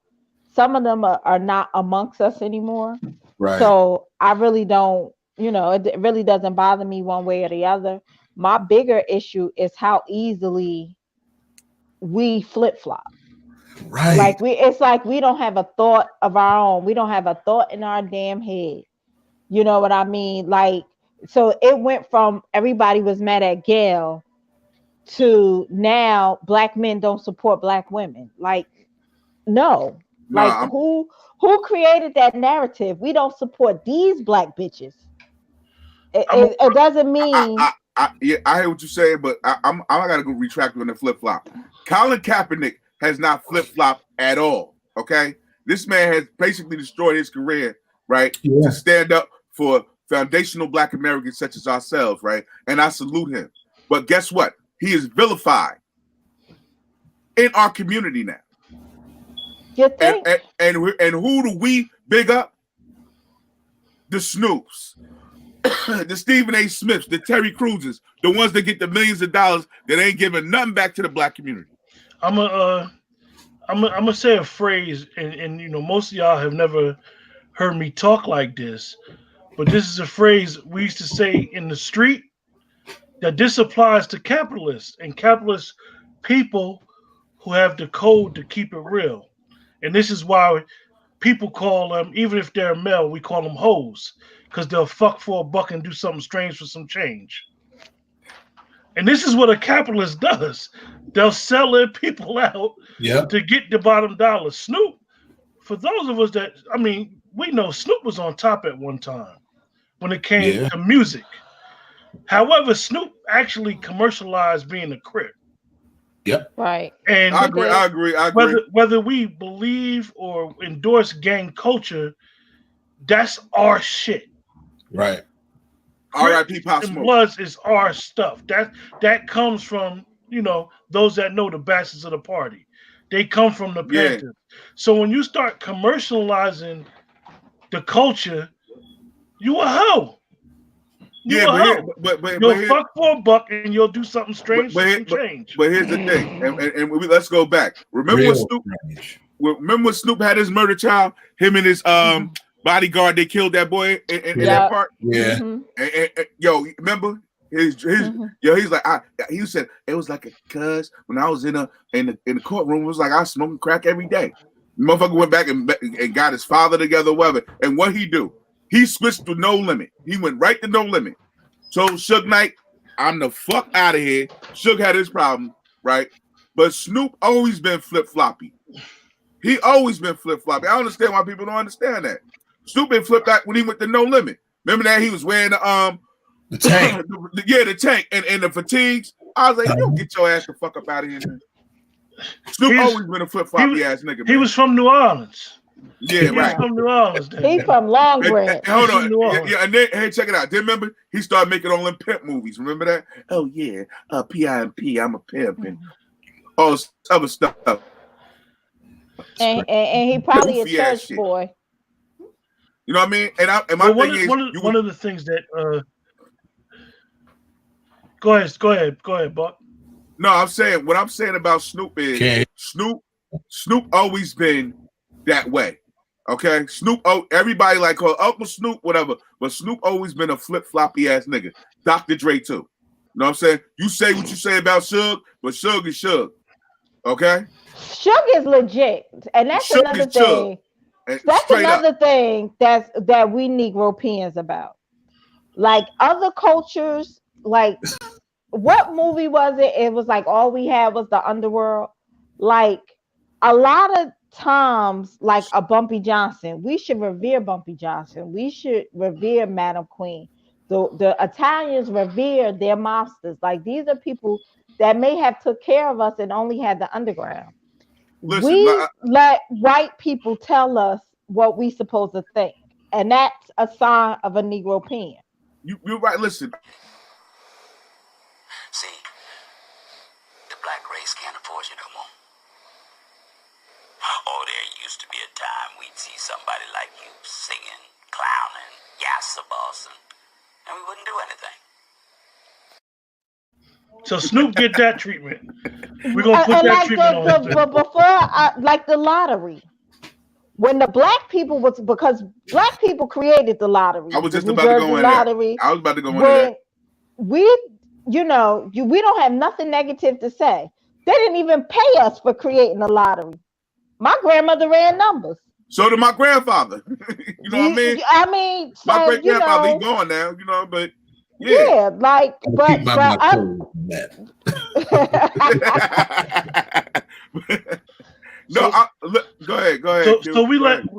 Speaker 3: some of them are not amongst us anymore.
Speaker 5: Right.
Speaker 3: So I really don't, it really doesn't bother me one way or the other. My bigger issue is how easily we flip-flop.
Speaker 5: Right.
Speaker 3: It's like we don't have a thought of our own. We don't have a thought in our damn head. You know what I mean? So it went from everybody was mad at Gail to now black men don't support black women. No. Who created that narrative? We don't support these black bitches. It doesn't mean.
Speaker 4: I hear what you're saying, but I gotta go retract on the flip flop. Colin Kaepernick has not flip flopped at all. Okay, this man has basically destroyed his career, right? Yeah. To stand up for foundational black Americans such as ourselves, right? And I salute him. But guess what? He is vilified in our community now.
Speaker 3: You think?
Speaker 4: And who do we big up? The Snoops, the Stephen A. Smiths, the Terry Cruzes, the ones that get the millions of dollars that ain't giving nothing back to the black community.
Speaker 1: I'm gonna say a phrase, and most of y'all have never heard me talk like this, but this is a phrase we used to say in the street, that this applies to capitalists and capitalist people who have the code to keep it real. And this is why people call them, even if they're male, we call them hoes, because they'll fuck for $1 and do something strange for some change. And this is what a capitalist does. They'll sell their people out to get the bottom dollar. Snoop, for those of us that, we know Snoop was on top at one time when it came to music. However, Snoop actually commercialized being a Crip.
Speaker 5: Yep.
Speaker 3: Right.
Speaker 4: And I agree.
Speaker 1: Whether we believe or endorse gang culture, that's our shit.
Speaker 5: Right.
Speaker 4: R.I.P. Pop
Speaker 1: and
Speaker 4: Smoke.
Speaker 1: Bloods is our stuff. That comes from those that know the bastards of the party. They come from the Panthers. So when you start commercializing the culture, you a hoe. You
Speaker 4: Yeah,
Speaker 1: a
Speaker 4: but, here,
Speaker 1: hoe.
Speaker 4: but
Speaker 1: You'll
Speaker 4: here,
Speaker 1: fuck for a buck and you'll do something strange
Speaker 4: but,
Speaker 1: for
Speaker 4: here,
Speaker 1: some change.
Speaker 4: but here's the thing, and let's go back. Remember when Snoop had his murder child? Him and his bodyguard, they killed that boy in that part.
Speaker 5: Yeah.
Speaker 4: And, yo, remember his yo? He's like, he said it was like a cuz when I was in the courtroom. It was like I was smoking crack every day. The motherfucker went back and got his father together, whatever. And what he do? He switched to No Limit. He went right to No Limit. So Suge Knight, I'm the fuck out of here. Suge had his problem, right? But Snoop always been flip-floppy. He always been flip-floppy. I don't understand why people don't understand that. Snoop been flip back when he went to No Limit. Remember that he was wearing the
Speaker 5: tank.
Speaker 4: the tank and the fatigues. I was like, yo, get your ass the fuck up out of here, man. Snoop always been a flip-floppy ass nigga, man.
Speaker 1: He was from New Orleans.
Speaker 4: Yeah, right.
Speaker 1: From New Orleans.
Speaker 3: He's from Long Branch.
Speaker 4: Hold on. Yeah, and then, hey, check it out. Then remember, he started making all them pimp movies. Remember that? Oh, yeah. P.I.M.P. I'm a pimp. And all this other stuff.
Speaker 3: And he probably a church boy.
Speaker 4: You know what I mean? And my thing is...
Speaker 1: One of the things that... Go ahead, Buck.
Speaker 4: No, I'm saying... What I'm saying about Snoop is... Snoop always been that way. Okay? Snoop... everybody like call Uncle Snoop, whatever. But Snoop always been a flip-floppy ass nigga. Dr. Dre, too. You know what I'm saying? You say what you say about Suge, but Suge is Suge. Okay?
Speaker 3: Suge is legit. And that's
Speaker 4: Suge
Speaker 3: another thing. That's another thing that we Negropeans about. Like other cultures, like what movie was it? It was like all we had was the underworld. Like a lot of times, like a Bumpy Johnson, we should revere Bumpy Johnson. We should revere Madam Queen. The Italians revere their mobsters. Like these are people that may have took care of us and only had the underground. Listen, let white people tell us what we supposed to think, and that's a sign of a Negropean.
Speaker 4: You're right. Listen,
Speaker 2: see, the black race can't afford you no more. Oh, there used to be a time we'd see somebody like you singing, clowning, bossing, and we wouldn't do anything.
Speaker 1: So Snoop get that treatment. We're gonna put that
Speaker 3: like
Speaker 1: treatment on him.
Speaker 3: But before, like the lottery, when the black people because black people created the lottery.
Speaker 4: I was just about to go in lottery. I was about to go in there.
Speaker 3: We don't have nothing negative to say. They didn't even pay us for creating the lottery. My grandmother ran numbers.
Speaker 4: So did my grandfather. You know what I mean? My great grandfather, he's gone now. You know, but.
Speaker 3: Yeah, like, but
Speaker 4: go ahead.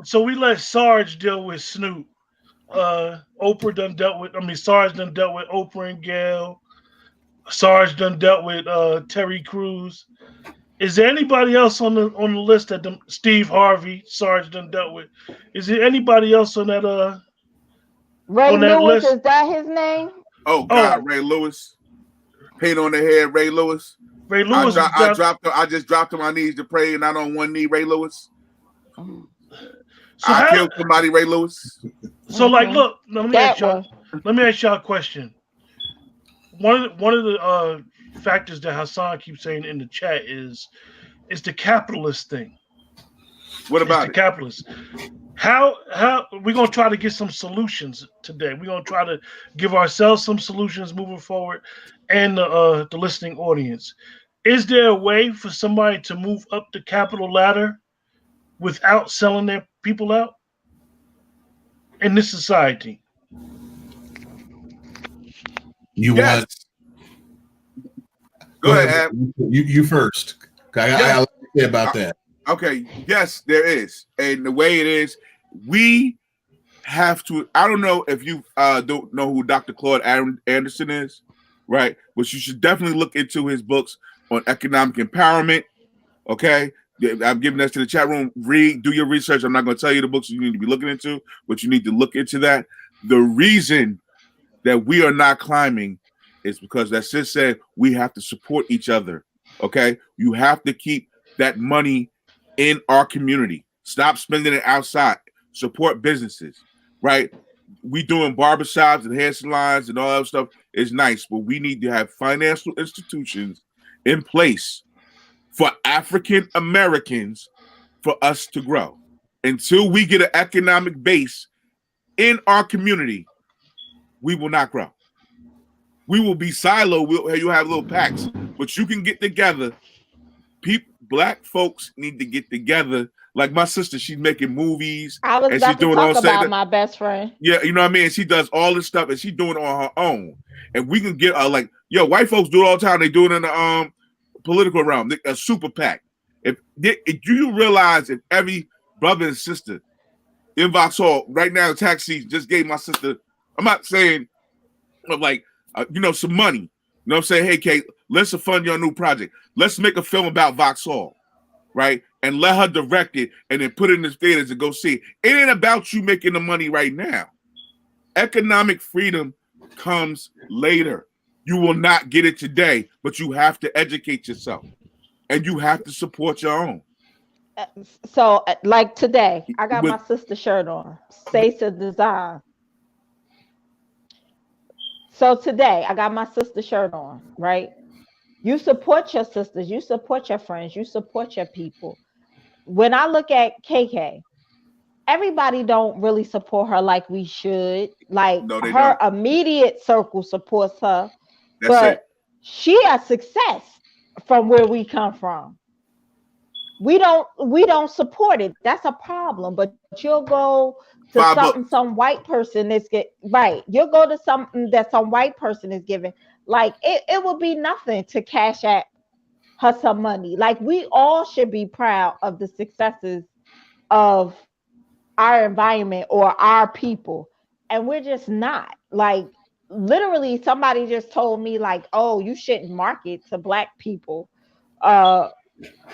Speaker 1: So we let Sarge deal with Snoop. Sarge done dealt with Oprah and Gail. Sarge done dealt with Terry Crews. Is there anybody else on the list that Steve Harvey, Sarge done dealt with? Is there anybody else on that
Speaker 3: Ray Lewis, is that his name?
Speaker 4: Oh God, Ray Lewis. Paint on the head, Ray Lewis.
Speaker 1: Ray Lewis.
Speaker 4: I just dropped to my knees to pray, and not on one knee, Ray Lewis. So I killed somebody, Ray Lewis.
Speaker 1: So like, look, let me ask y'all a question. One of the factors that Hassan keeps saying in the chat is the capitalist thing.
Speaker 4: What about
Speaker 1: the capitalist? How we're gonna try to get some solutions today. We're gonna try to give ourselves some solutions moving forward, and the listening audience. Is there a way for somebody to move up the capital ladder without selling their people out in this society?
Speaker 4: Go ahead, Ab.
Speaker 5: You first. I got to say about that.
Speaker 4: Okay, yes, there is. And the way it is, we have to, I don't know if you don't know who Dr. Claude Anderson is, right? But you should definitely look into his books on economic empowerment, okay? I'm giving that to the chat room. Do your research. I'm not going to tell you the books you need to be looking into, but you need to look into that. The reason that we are not climbing is because that sis said we have to support each other, okay? You have to keep that money in our community. Stop spending it outside. support businesses, right? We doing barbershops and hair salons and all that stuff is nice, but we need to have financial institutions in place for African Americans for us to grow. Until we get an economic base in our community, we will not grow. We will be siloed. You'll have little packs, but you can get together. Black folks need to get together. Like my sister, she's making movies.
Speaker 3: I was
Speaker 4: and
Speaker 3: about
Speaker 4: she's
Speaker 3: to
Speaker 4: doing
Speaker 3: talk
Speaker 4: all
Speaker 3: about my best friend.
Speaker 4: Yeah, you know what I mean? She does all this stuff and she's doing it on her own. And we can get like, yo, white folks do it all the time. They do it in the political realm, a super PAC. If you realize if every brother and sister in Vauxhall right now, taxis just gave my sister, I'm not saying like, some money. You know what I'm saying? Hey, Kate, let's fund your new project. Let's make a film about Vauxhall, right? And let her direct it and then put it in the theaters and go see it. It ain't about you making the money right now. Economic freedom comes later. You will not get it today, but you have to educate yourself and you have to support your own.
Speaker 3: So, like today, I got my sister shirt on. Stacey Design. So today, I got my sister shirt on, right? You support your sisters, you support your friends, you support your people. When I look at KK, everybody don't really support her like we should. Like her immediate circle supports her, but she a success from where we come from. We don't support it. That's a problem. But you'll go to some white person is right. You'll go to something that some white person is giving. Like it would be nothing to cash at her some money. Like we all should be proud of the successes of our environment or our people. And we're just not. Like literally somebody just told me like, oh, you shouldn't market to black people.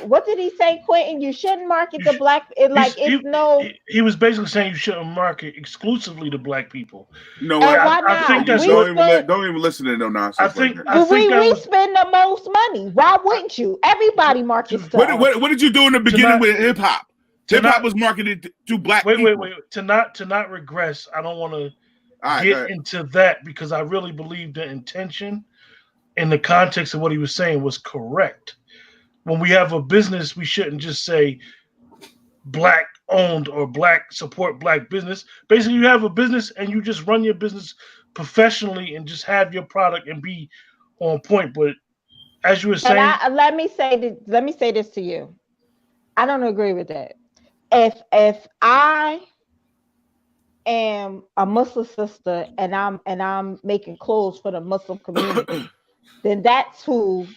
Speaker 3: What did he say, Quentin? You shouldn't market to black. He
Speaker 1: was basically saying you shouldn't market exclusively to black people.
Speaker 4: No,
Speaker 3: why not?
Speaker 4: I think that's don't even listen to no nonsense.
Speaker 3: We spend the most money. Why wouldn't you? Everybody markets stuff.
Speaker 4: What did you do in the beginning with hip hop? Hip hop was marketed to black people.
Speaker 1: Wait. To not regress. I don't want to get into that because I really believe the intention and the context of what he was saying was correct. When we have a business, we shouldn't just say black owned or black support black business. Basically, you have a business and you just run your business professionally and just have your product and be on point. But as you were saying,
Speaker 3: let me say this to you. I don't agree with that. If I am a Muslim sister and I'm making clothes for the Muslim community, then that's who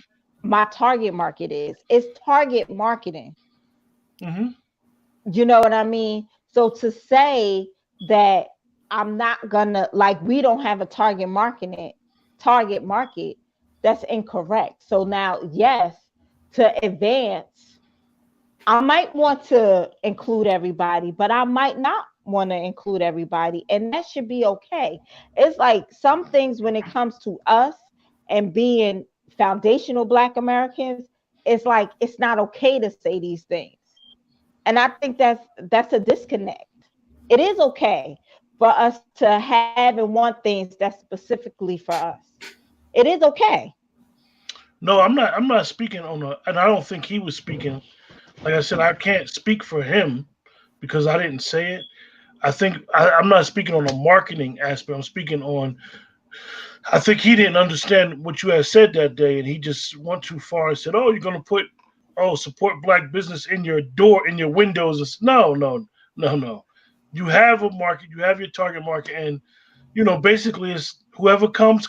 Speaker 3: my target market is. It's target marketing.
Speaker 1: Mm-hmm.
Speaker 3: You know what I mean? So to say that I'm not gonna we don't have a target market, that's incorrect. So now, yes, to advance, I might want to include everybody, but I might not want to include everybody, and that should be okay. It's like some things when it comes to us and being foundational Black Americans, it's like it's not okay to say these things. And I think that's a disconnect. It is okay for us to have and want things that's specifically for us. It is okay.
Speaker 1: No, I'm not speaking and I don't think he was speaking. Like I said, I can't speak for him because I didn't say it. I think I'm not speaking on a marketing aspect. I'm speaking on, I think he didn't understand what you had said that day, and he just went too far and said, "Oh, you're going to put, support black business in your door, in your windows." No. You have a market, you have your target market, and basically it's whoever comes.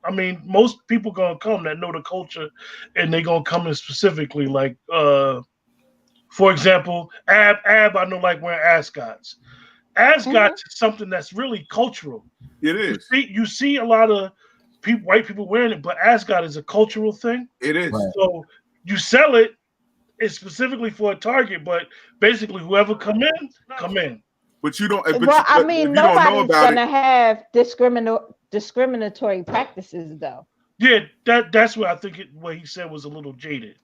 Speaker 1: I mean, most people gonna come that know the culture, and they gonna come in specifically. Like, for example, Ab, I know like wearing ascots. Ascots is something that's really cultural.
Speaker 4: It is.
Speaker 1: You see a lot of white people wearing it, but ascot is a cultural thing.
Speaker 4: It is.
Speaker 5: Right.
Speaker 1: So you sell it. It's specifically for a target, but basically whoever come in.
Speaker 4: But you don't.
Speaker 3: Nobody's gonna have discriminatory practices, though.
Speaker 1: Yeah, that's what I think. What he said was a little jaded.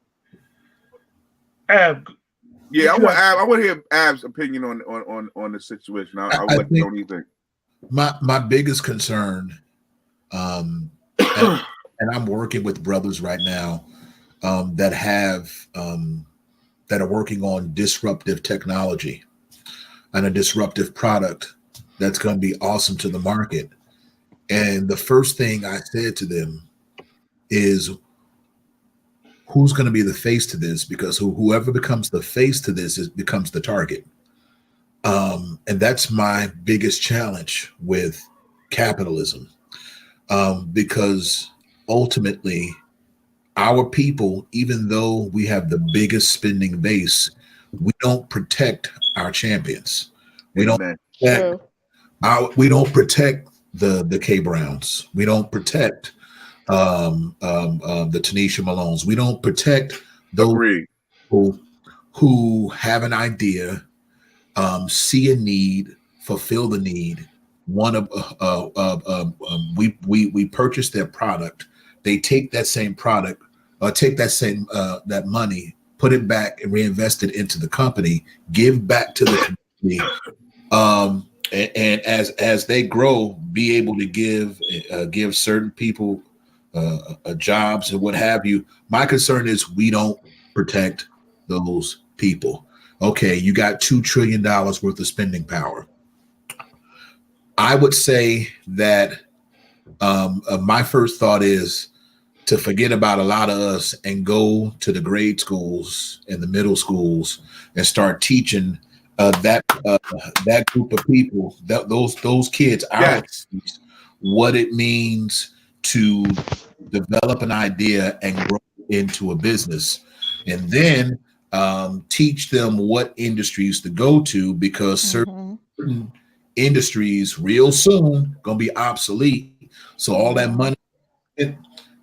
Speaker 1: Ab,
Speaker 4: Yeah, I want to hear Ab's opinion on the situation. I would like to know what you think.
Speaker 5: My biggest concern, and I'm working with brothers right now that are working on disruptive technology and a disruptive product that's going to be awesome to the market. And the first thing I said to them is, who's going to be the face to this? Because whoever becomes the face to this becomes the target. And that's my biggest challenge with capitalism, because ultimately our people, even though we have the biggest spending base, we don't protect our champions. We don't protect we don't protect the K Browns. We don't protect the Tanisha Malones. We don't protect those who have an idea, see a need, fulfill the need. We purchase their product. They take that same product, take that same that money, put it back and reinvest it into the company, give back to the community, and as they grow, be able to give certain people jobs and what have you. My concern is we don't protect those people. Okay, you got $2 trillion worth of spending power. I would say that my first thought is to forget about a lot of us and go to the grade schools and the middle schools and start teaching that group of people, those kids, what it means to develop an idea and grow into a business, and then teach them what industries to go to, because certain industries real soon gonna be obsolete. So all that money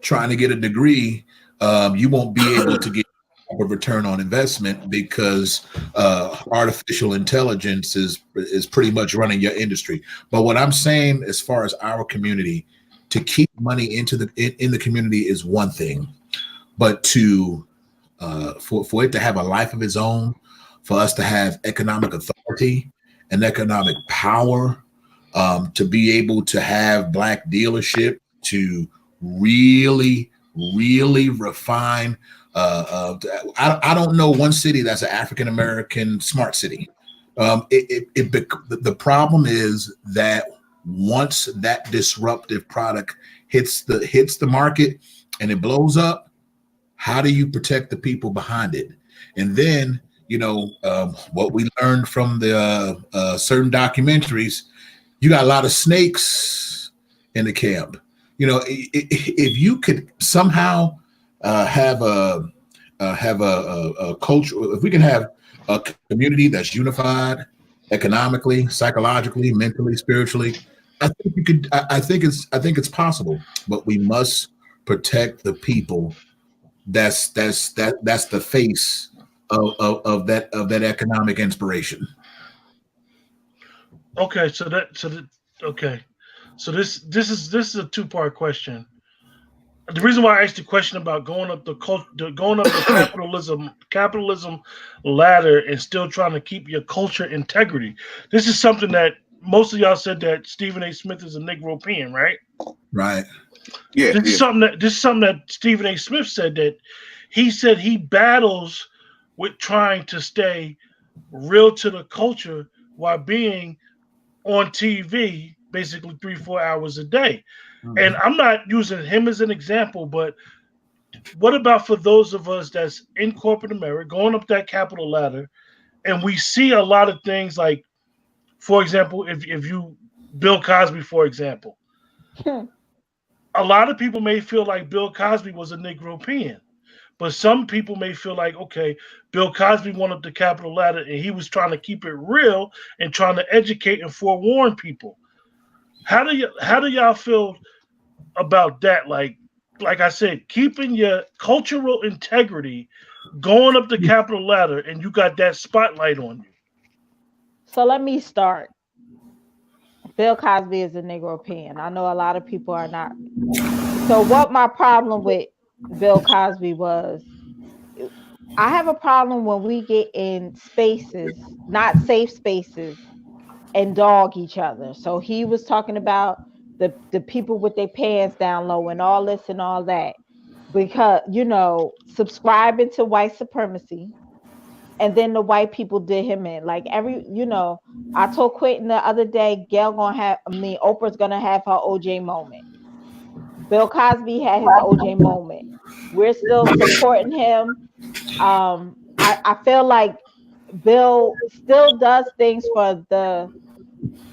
Speaker 5: trying to get a degree, you won't be able to get a return on investment, because artificial intelligence is pretty much running your industry. But what I'm saying, as far as our community, to keep money in the community is one thing, but to for it to have a life of its own, for us to have economic authority and economic power, to be able to have Black dealership, to really refine. I don't know one city that's an African American smart city. The problem is that once that disruptive product hits the market and it blows up, how do you protect the people behind it? And then, what we learned from the certain documentaries, you got a lot of snakes in the camp. If you could somehow have a culture, if we can have a community that's unified economically, psychologically, mentally, spiritually, I think you could. I think it's possible, but we must protect the people. That's the face of that economic inspiration.
Speaker 1: Okay, so this is a two-part question. The reason why I asked the question about going up the capitalism ladder and still trying to keep your culture integrity. This is something that most of y'all said, that Stephen A. Smith is a Negropean, right?
Speaker 5: Right.
Speaker 4: Yeah.
Speaker 1: This is something that Stephen A. Smith said, that he said he battles with trying to stay real to the culture while being on TV basically 3-4 hours a day. And I'm not using him as an example, but what about for those of us that's in corporate America going up that capital ladder, and we see a lot of things like, for example, if you Bill Cosby, for example, a lot of people may feel like Bill Cosby was a Negropean, but some people may feel like, okay, Bill Cosby went up the capital ladder and he was trying to keep it real and trying to educate and forewarn people. How do y'all feel about that? Like I said, keeping your cultural integrity, going up the capital ladder, and you got that spotlight on you.
Speaker 3: So let me start. Bill Cosby is a Negropean. I know a lot of people are not. So what my problem with Bill Cosby was, I have a problem when we get in spaces, not safe spaces, and dog each other. So he was talking about the people with their pants down low and all this and all that. Because, subscribing to white supremacy, and then the white people did him in. Like I told Quentin the other day, Oprah's gonna have her OJ moment. Bill Cosby had his OJ moment. We're still supporting him. I feel like Bill still does things for the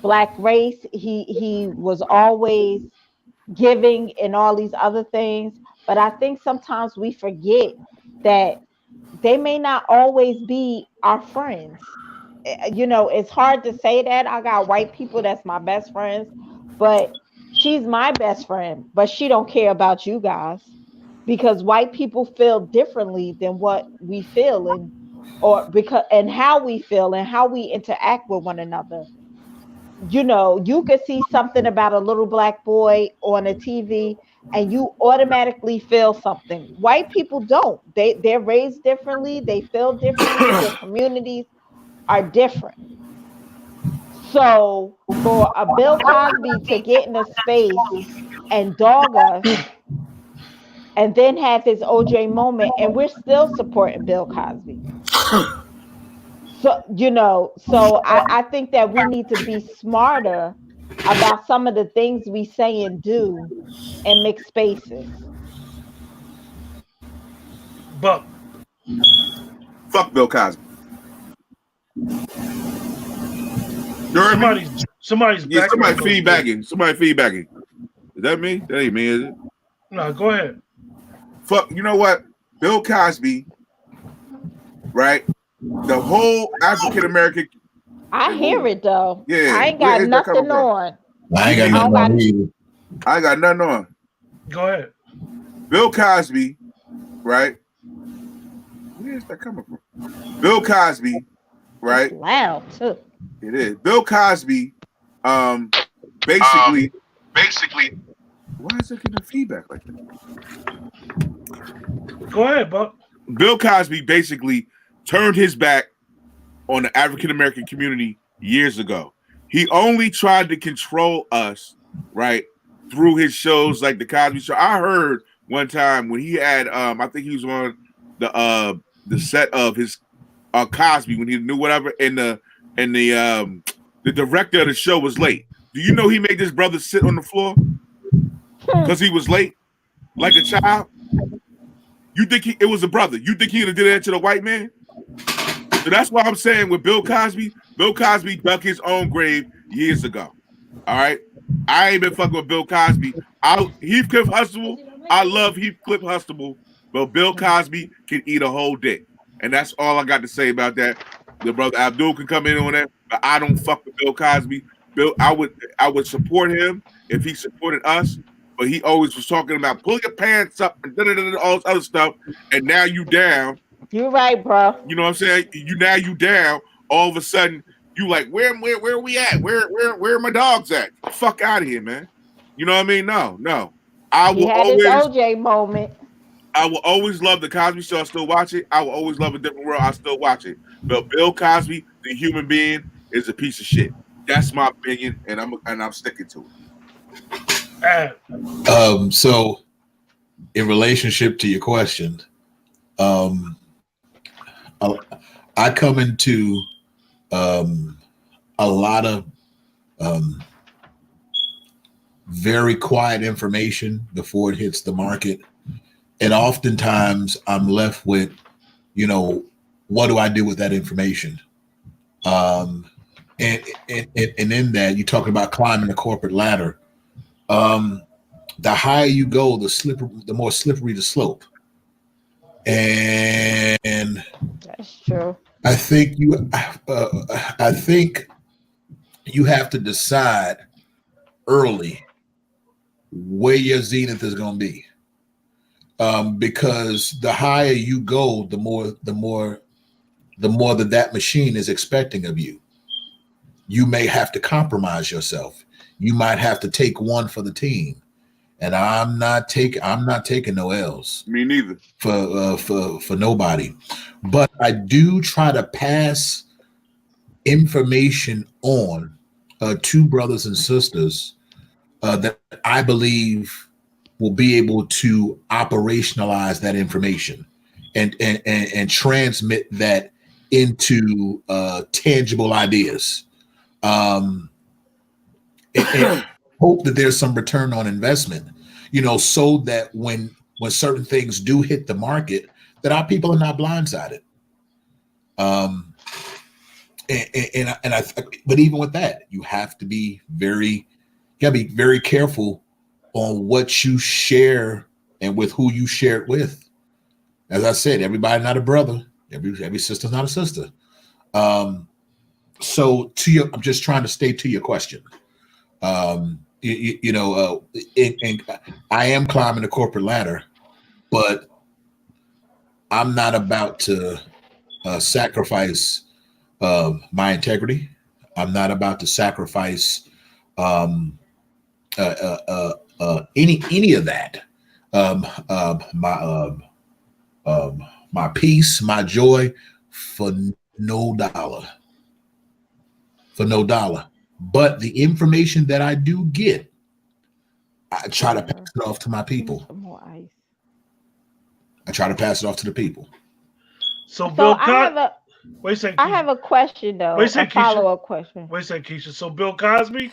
Speaker 3: black race. He was always giving and all these other things. But I think sometimes we forget that they may not always be our friends. It's hard to say that. I got white people that's my best friends, but she's my best friend, but she don't care about you guys because white people feel differently than what we feel and how we feel and how we interact with one another. You could see something about a little black boy on a TV and you automatically feel something. White people don't. They're raised differently, they feel differently, their communities are different. So for a Bill Cosby to get in a space and dog us and then have his OJ moment, and we're still supporting Bill Cosby. So I think that we need to be smarter about some of the things we say and do in mixed spaces.
Speaker 1: But
Speaker 4: Fuck Bill Cosby. You heard me?
Speaker 1: somebody's
Speaker 4: Yeah, somebody
Speaker 1: background goes
Speaker 4: feedbacking. Somebody feedbacking. Is that me? That ain't me, is it?
Speaker 1: No, go ahead.
Speaker 4: Fuck, you know what? Bill Cosby, right? The whole African American.
Speaker 3: I hear it though.
Speaker 4: Yeah,
Speaker 3: I ain't
Speaker 4: where
Speaker 3: got
Speaker 4: is that coming
Speaker 3: nothing
Speaker 4: from?
Speaker 3: on.
Speaker 5: I ain't got nothing on either.
Speaker 4: I got nothing on.
Speaker 1: Go ahead.
Speaker 4: Bill Cosby, right? Where is that coming from? Bill Cosby, right?
Speaker 3: It's loud too.
Speaker 4: It is. Bill Cosby, basically, why is it getting feedback like that?
Speaker 1: Go ahead, Buck.
Speaker 4: Bill Cosby basically turned his back on the African American community years ago. He only tried to control us, right, through his shows like the Cosby Show. I heard one time when he had, I think he was on the set of his Cosby when he knew whatever, and the director of the show was late. Do you know he made his brother sit on the floor because he was late, like a child? You think it was a brother? You think he'd have did that to the white man? So that's why I'm saying with Bill Cosby dug his own grave years ago. All right, I ain't been fucking with Bill Cosby. Heathcliff Huxtable, I love Heathcliff Huxtable, but Bill Cosby can eat a whole dick, and that's all I got to say about that. The brother Abdul can come in on that, but I don't fuck with Bill Cosby. I would support him if he supported us, but he always was talking about pull your pants up and all this other stuff, and now you down.
Speaker 3: You're right, bro.
Speaker 4: You know what I'm saying? You down. All of a sudden, you like where are we at? Where are my dogs at? Fuck out of here, man. You know what I mean? No.
Speaker 3: He had his OJ moment.
Speaker 4: I will always love the Cosby Show. I still watch it. I will always love A Different World. I still watch it. But Bill Cosby, the human being, is a piece of shit. That's my opinion, and I'm sticking to
Speaker 1: it.
Speaker 5: So, in relationship to your question, I come into a lot of very quiet information before it hits the market. And oftentimes I'm left with, what do I do with that information? And in that, you talk about climbing the corporate ladder. The higher you go, the more slippery the slope. And
Speaker 3: that's true.
Speaker 5: I think you have to decide early where your zenith is going to be, because the higher you go, the more that machine is expecting of you. You may have to compromise yourself. You might have to take one for the team. and I'm not taking no L's
Speaker 4: Me neither.
Speaker 5: for nobody. But I do try to pass information on to brothers and sisters that I believe will be able to operationalize that information and transmit that into tangible ideas. And hope that there's some return on investment, so that when certain things do hit the market, that our people are not blindsided. Um, but even with that, you have to be very careful on what you share and with who you share it with. As I said, everybody not a brother, every sister's not a sister. So I'm just trying to stay to your question. And I am climbing the corporate ladder, but I'm not about to sacrifice my integrity. I'm not about to sacrifice any of that. My peace, my joy, for no dollar. For no dollar. But the information that I do get, I try to pass it off to my people.
Speaker 3: Some more ice.
Speaker 5: I try to pass it off to the people.
Speaker 1: So
Speaker 3: So
Speaker 1: Bill
Speaker 3: I have
Speaker 1: Cosby.
Speaker 3: a
Speaker 1: Wait a second,
Speaker 3: I
Speaker 1: Keisha.
Speaker 3: have a question though,
Speaker 1: Wait a
Speaker 3: a
Speaker 1: second, Keisha.
Speaker 3: follow-up question.
Speaker 1: Wait a second, Keisha. So Bill Cosby.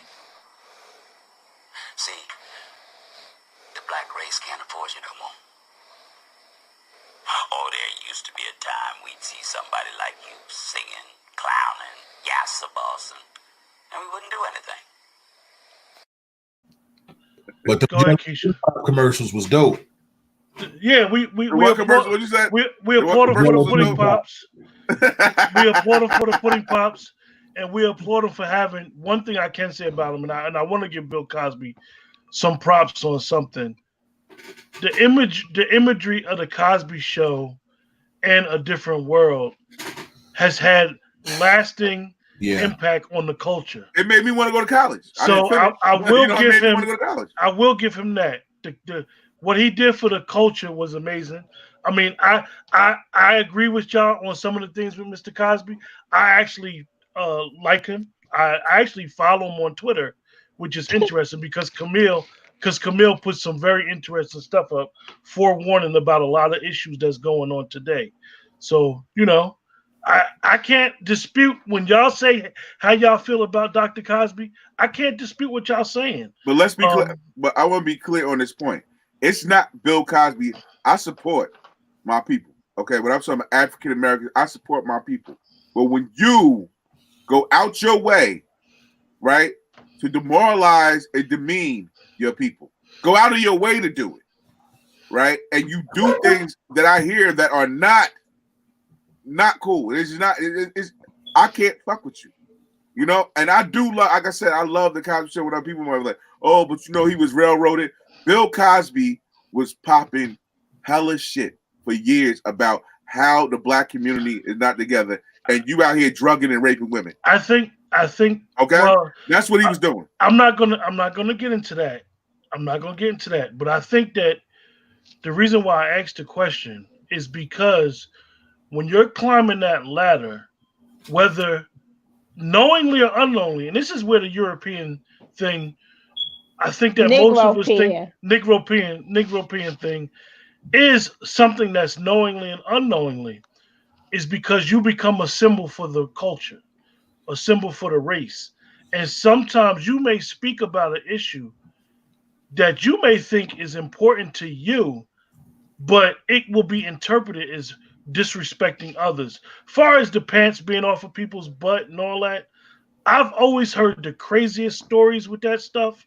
Speaker 2: See, the black race can't afford you no more. Oh, there used to be a time we'd see somebody like you singing, clowning, bossing, and we wouldn't do anything.
Speaker 5: But the
Speaker 1: Go ahead, Keisha.
Speaker 5: commercials was dope.
Speaker 1: Yeah, we
Speaker 4: What commercial? What you said?
Speaker 1: we applaud them for the
Speaker 4: commercials
Speaker 1: pudding
Speaker 4: was
Speaker 1: pops. We applaud them for the pudding pops, and we applaud them for having one thing I can say about them, and I want to give Bill Cosby some props on something. The imagery of the Cosby Show and A Different World has had lasting impact on the culture.
Speaker 4: It made me want to go to college.
Speaker 1: So I will give him.
Speaker 4: To go to college.
Speaker 1: I will give him that. What he did for the culture was amazing. I mean, I agree with y'all on some of the things with Mr. Cosby. I actually like him. I actually follow him on Twitter, which is interesting because Camille put some very interesting stuff up, forewarning about a lot of issues that's going on today. So I can't dispute when y'all say how y'all feel about Dr. Cosby. I can't dispute what y'all saying.
Speaker 4: But let's be clear. But I want to be clear on this point. It's not Bill Cosby. I support my people. Okay, when I'm talking about African Americans, I support my people. But when you go out your way, right, to demoralize and demean your people, go out of your way to do it, right, and you do things that I hear that are not cool. It's not. I can't fuck with you, And I do love, like I said, I love the Cosby Show. When people might be like, "Oh, but he was railroaded." Bill Cosby was popping hella shit for years about how the black community is not together, and you out here drugging and raping women.
Speaker 1: I think. Okay,
Speaker 4: well, that's what he was doing.
Speaker 1: I'm not gonna get into that. But I think that the reason why I asked the question is because when you're climbing that ladder, whether knowingly or unknowingly, and this is where the European thing, I think that most of us think Negropean thing is something that's knowingly and unknowingly, is because you become a symbol for the culture, a symbol for the race. And sometimes you may speak about an issue that you may think is important to you, but it will be interpreted as disrespecting others. Far as the pants being off of people's butt and all that, I've always heard the craziest stories with that stuff.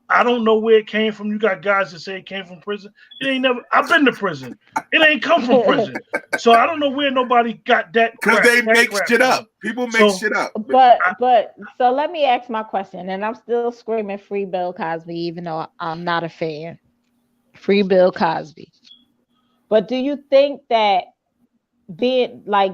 Speaker 1: I don't know where it came from. You got guys that say it came from prison. It ain't never. I've been to prison. It ain't come from prison. So I don't know where nobody got that.
Speaker 4: Because they make shit up. People make shit up.
Speaker 3: But so let me ask my question, and I'm still screaming free Bill Cosby, even though I'm not a fan. Free Bill Cosby. But do you think that being like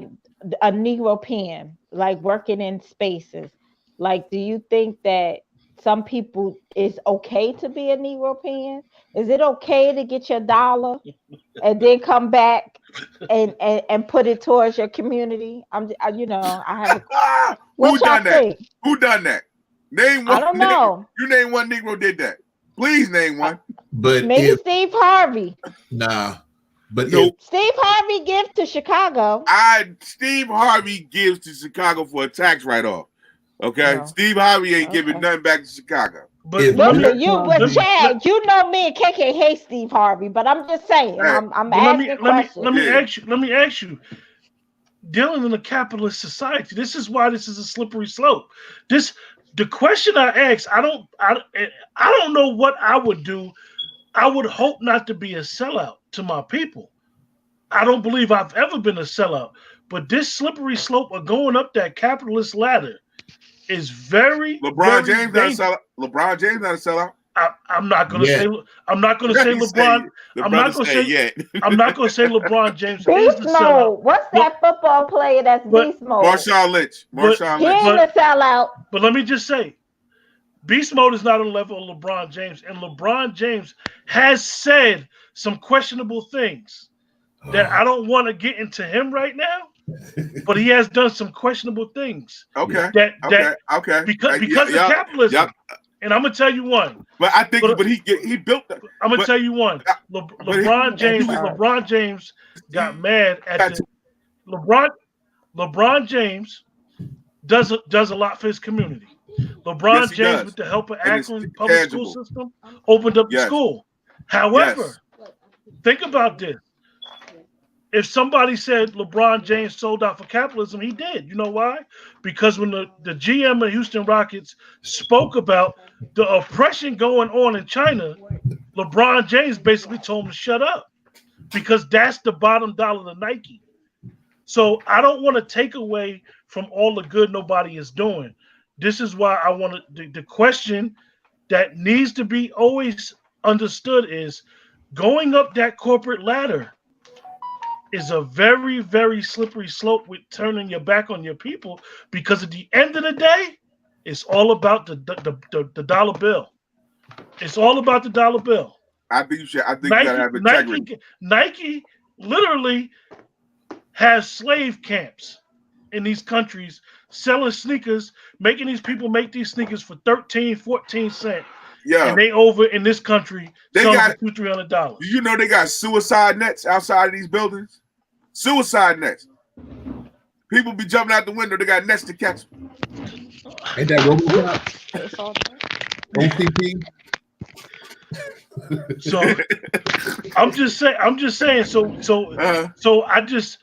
Speaker 3: a Negropean, like working in spaces, like do you think that some people it's okay to be a Negropean? Is it okay to get your dollar and then come back and put it towards your community? I have a.
Speaker 4: Who
Speaker 3: What y'all
Speaker 4: done that?
Speaker 3: think?
Speaker 4: Who done that? Name one.
Speaker 3: I don't know.
Speaker 4: You name one Negro did that. Please name one.
Speaker 5: But
Speaker 3: Maybe
Speaker 5: if
Speaker 3: Steve Harvey.
Speaker 5: but
Speaker 4: Nope.
Speaker 3: Steve Harvey gives to Chicago.
Speaker 4: Steve Harvey gives to Chicago for a tax write-off. Okay,
Speaker 3: No.
Speaker 4: Steve Harvey ain't giving nothing back to Chicago.
Speaker 1: But
Speaker 5: If-
Speaker 1: let me,
Speaker 3: Listen, but Chad, you know me and KK hate Steve Harvey, but I'm just saying,
Speaker 4: Hey,
Speaker 3: I'm
Speaker 1: but
Speaker 3: asking questions.
Speaker 1: let me
Speaker 4: Yeah.
Speaker 1: ask you. Dealing in a capitalist society, this is why this is a slippery slope. The question I ask, I don't know what I would do. I would hope not to be a sellout to my people. I don't believe I've ever been a sellout. But this slippery slope of going up that capitalist ladder is very,
Speaker 4: LeBron
Speaker 1: very
Speaker 4: James
Speaker 1: dangerous.
Speaker 4: not a sellout. LeBron James not a sellout.
Speaker 1: I'm not gonna
Speaker 5: Yeah.
Speaker 1: say. I'm not gonna say
Speaker 4: He
Speaker 1: LeBron.
Speaker 4: say- the
Speaker 1: I'm
Speaker 4: brother
Speaker 1: not gonna
Speaker 4: say
Speaker 1: say.
Speaker 4: yet.
Speaker 1: I'm not gonna say LeBron James is
Speaker 3: Beast
Speaker 1: the sellout.
Speaker 3: mode. What's that football player that's
Speaker 1: but-
Speaker 3: beast mode?
Speaker 4: Marshawn Lynch.
Speaker 1: But-
Speaker 4: Marshawn
Speaker 3: He
Speaker 4: Lynch.
Speaker 3: ain't a sellout.
Speaker 1: But let me just say, beast mode is not on the level of LeBron James, and LeBron James has said some questionable things that I don't want to get into him right now. But he has done some questionable things.
Speaker 4: Okay.
Speaker 1: That
Speaker 4: Okay.
Speaker 1: because of capitalism. And I'm gonna tell you one.
Speaker 4: But I think, he built that.
Speaker 1: I'm gonna tell you one. LeBron James got mad at the LeBron James does a lot for his community. LeBron
Speaker 4: Yes, he
Speaker 1: James,
Speaker 4: does.
Speaker 1: with the help of
Speaker 4: And it's
Speaker 1: Akron public school
Speaker 4: tangible.
Speaker 1: system, opened up the
Speaker 4: Yes.
Speaker 1: school. However, think about this. If somebody said LeBron James sold out for capitalism, he did. You know why? Because when the GM of Houston Rockets spoke about the oppression going on in China, LeBron James basically told him to shut up because that's the bottom dollar to Nike. So I don't want to take away from all the good nobody is doing. This is why I want to. The question that needs to be always understood is going up that corporate ladder is a very, very slippery slope with turning your back on your people because at the end of the day, it's all about the dollar bill. It's all about the dollar bill.
Speaker 4: I think you gotta have integrity.
Speaker 1: Nike literally has slave camps in these countries selling sneakers, making these people make these sneakers for 13, 14 cents.
Speaker 4: Yeah.
Speaker 1: And they over in this country
Speaker 4: They
Speaker 1: selling
Speaker 4: got
Speaker 1: for $200-$300.
Speaker 4: Do you know they got suicide nets outside of these buildings? Suicide nets. People be jumping out the window. They got nets to catch them.
Speaker 5: Ain't that RoboCop? OCP?
Speaker 1: So I'm just saying. So I just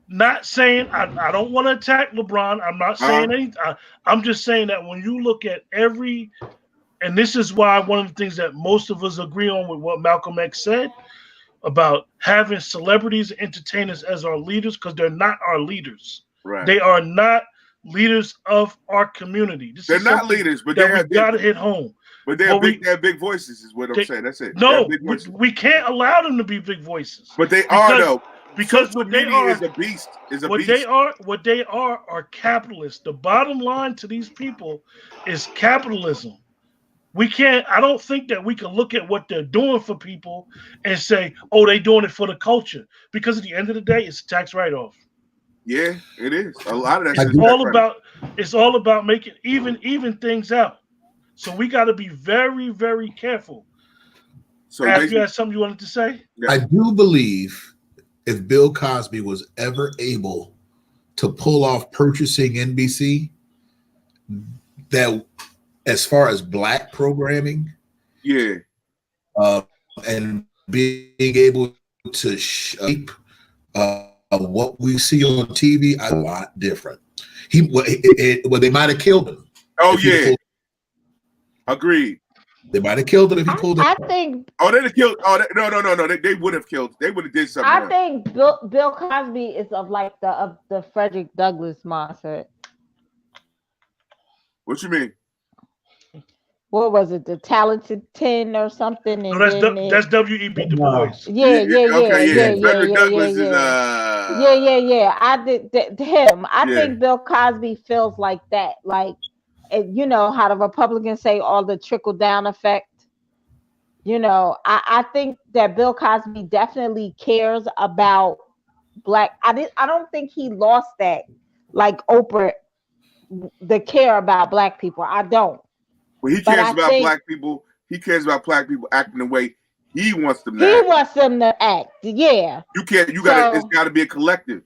Speaker 1: not saying I don't want to attack LeBron. I'm not saying anything. I'm just saying that when you look at every, and this is why one of the things that most of us agree on with what Malcolm X said about having celebrities and entertainers as our leaders, because they're not our leaders.
Speaker 4: Right.
Speaker 1: They are not leaders of our community.
Speaker 4: They're not leaders, but they have
Speaker 1: got to hit home.
Speaker 4: But they have big voices, is what I'm saying. That's it.
Speaker 1: No, we can't allow them to be big voices.
Speaker 4: But they are though.
Speaker 1: Because what they are
Speaker 4: is a beast.
Speaker 1: What they are capitalists. The bottom line to these people is capitalism. We can't. I don't think that we can look at what they're doing for people and say, "Oh, they're doing it for the culture." Because at the end of the day, it's a tax write-off.
Speaker 4: Yeah, it is. A lot of that.
Speaker 1: It's all about making even things out. So we got to be very, very careful. So, you had something you wanted to say?
Speaker 5: Yeah. I do believe if Bill Cosby was ever able to pull off purchasing NBC, that as far as black programming, and being able to shape what we see on TV, a lot different. They might have killed him.
Speaker 4: Oh yeah, agreed.
Speaker 5: They might have killed him if he pulled it.
Speaker 3: I think.
Speaker 4: Oh, they'd have killed. Oh, no. They would have killed. They would have did something.
Speaker 3: I think Bill Cosby is of the Frederick Douglass mindset.
Speaker 4: What you mean?
Speaker 3: What was it? The Talented 10 or something?
Speaker 1: No, that's W.E.B. Du Bois.
Speaker 3: Yeah.
Speaker 4: Frederick Douglass is
Speaker 3: Yeah. I did him. I think Bill Cosby feels like that. Like you know how the Republicans say all the trickle down effect. You know, I think that Bill Cosby definitely cares about black. I don't think he lost that like Oprah, the care about black people. I don't.
Speaker 4: But he
Speaker 3: But
Speaker 4: cares
Speaker 3: I
Speaker 4: about
Speaker 3: think
Speaker 4: black people. He cares about black people acting the way he wants them to
Speaker 3: he
Speaker 4: act.
Speaker 3: wants them to act. Yeah.
Speaker 4: You can't. You gotta. It's
Speaker 3: So
Speaker 4: got to be a collective.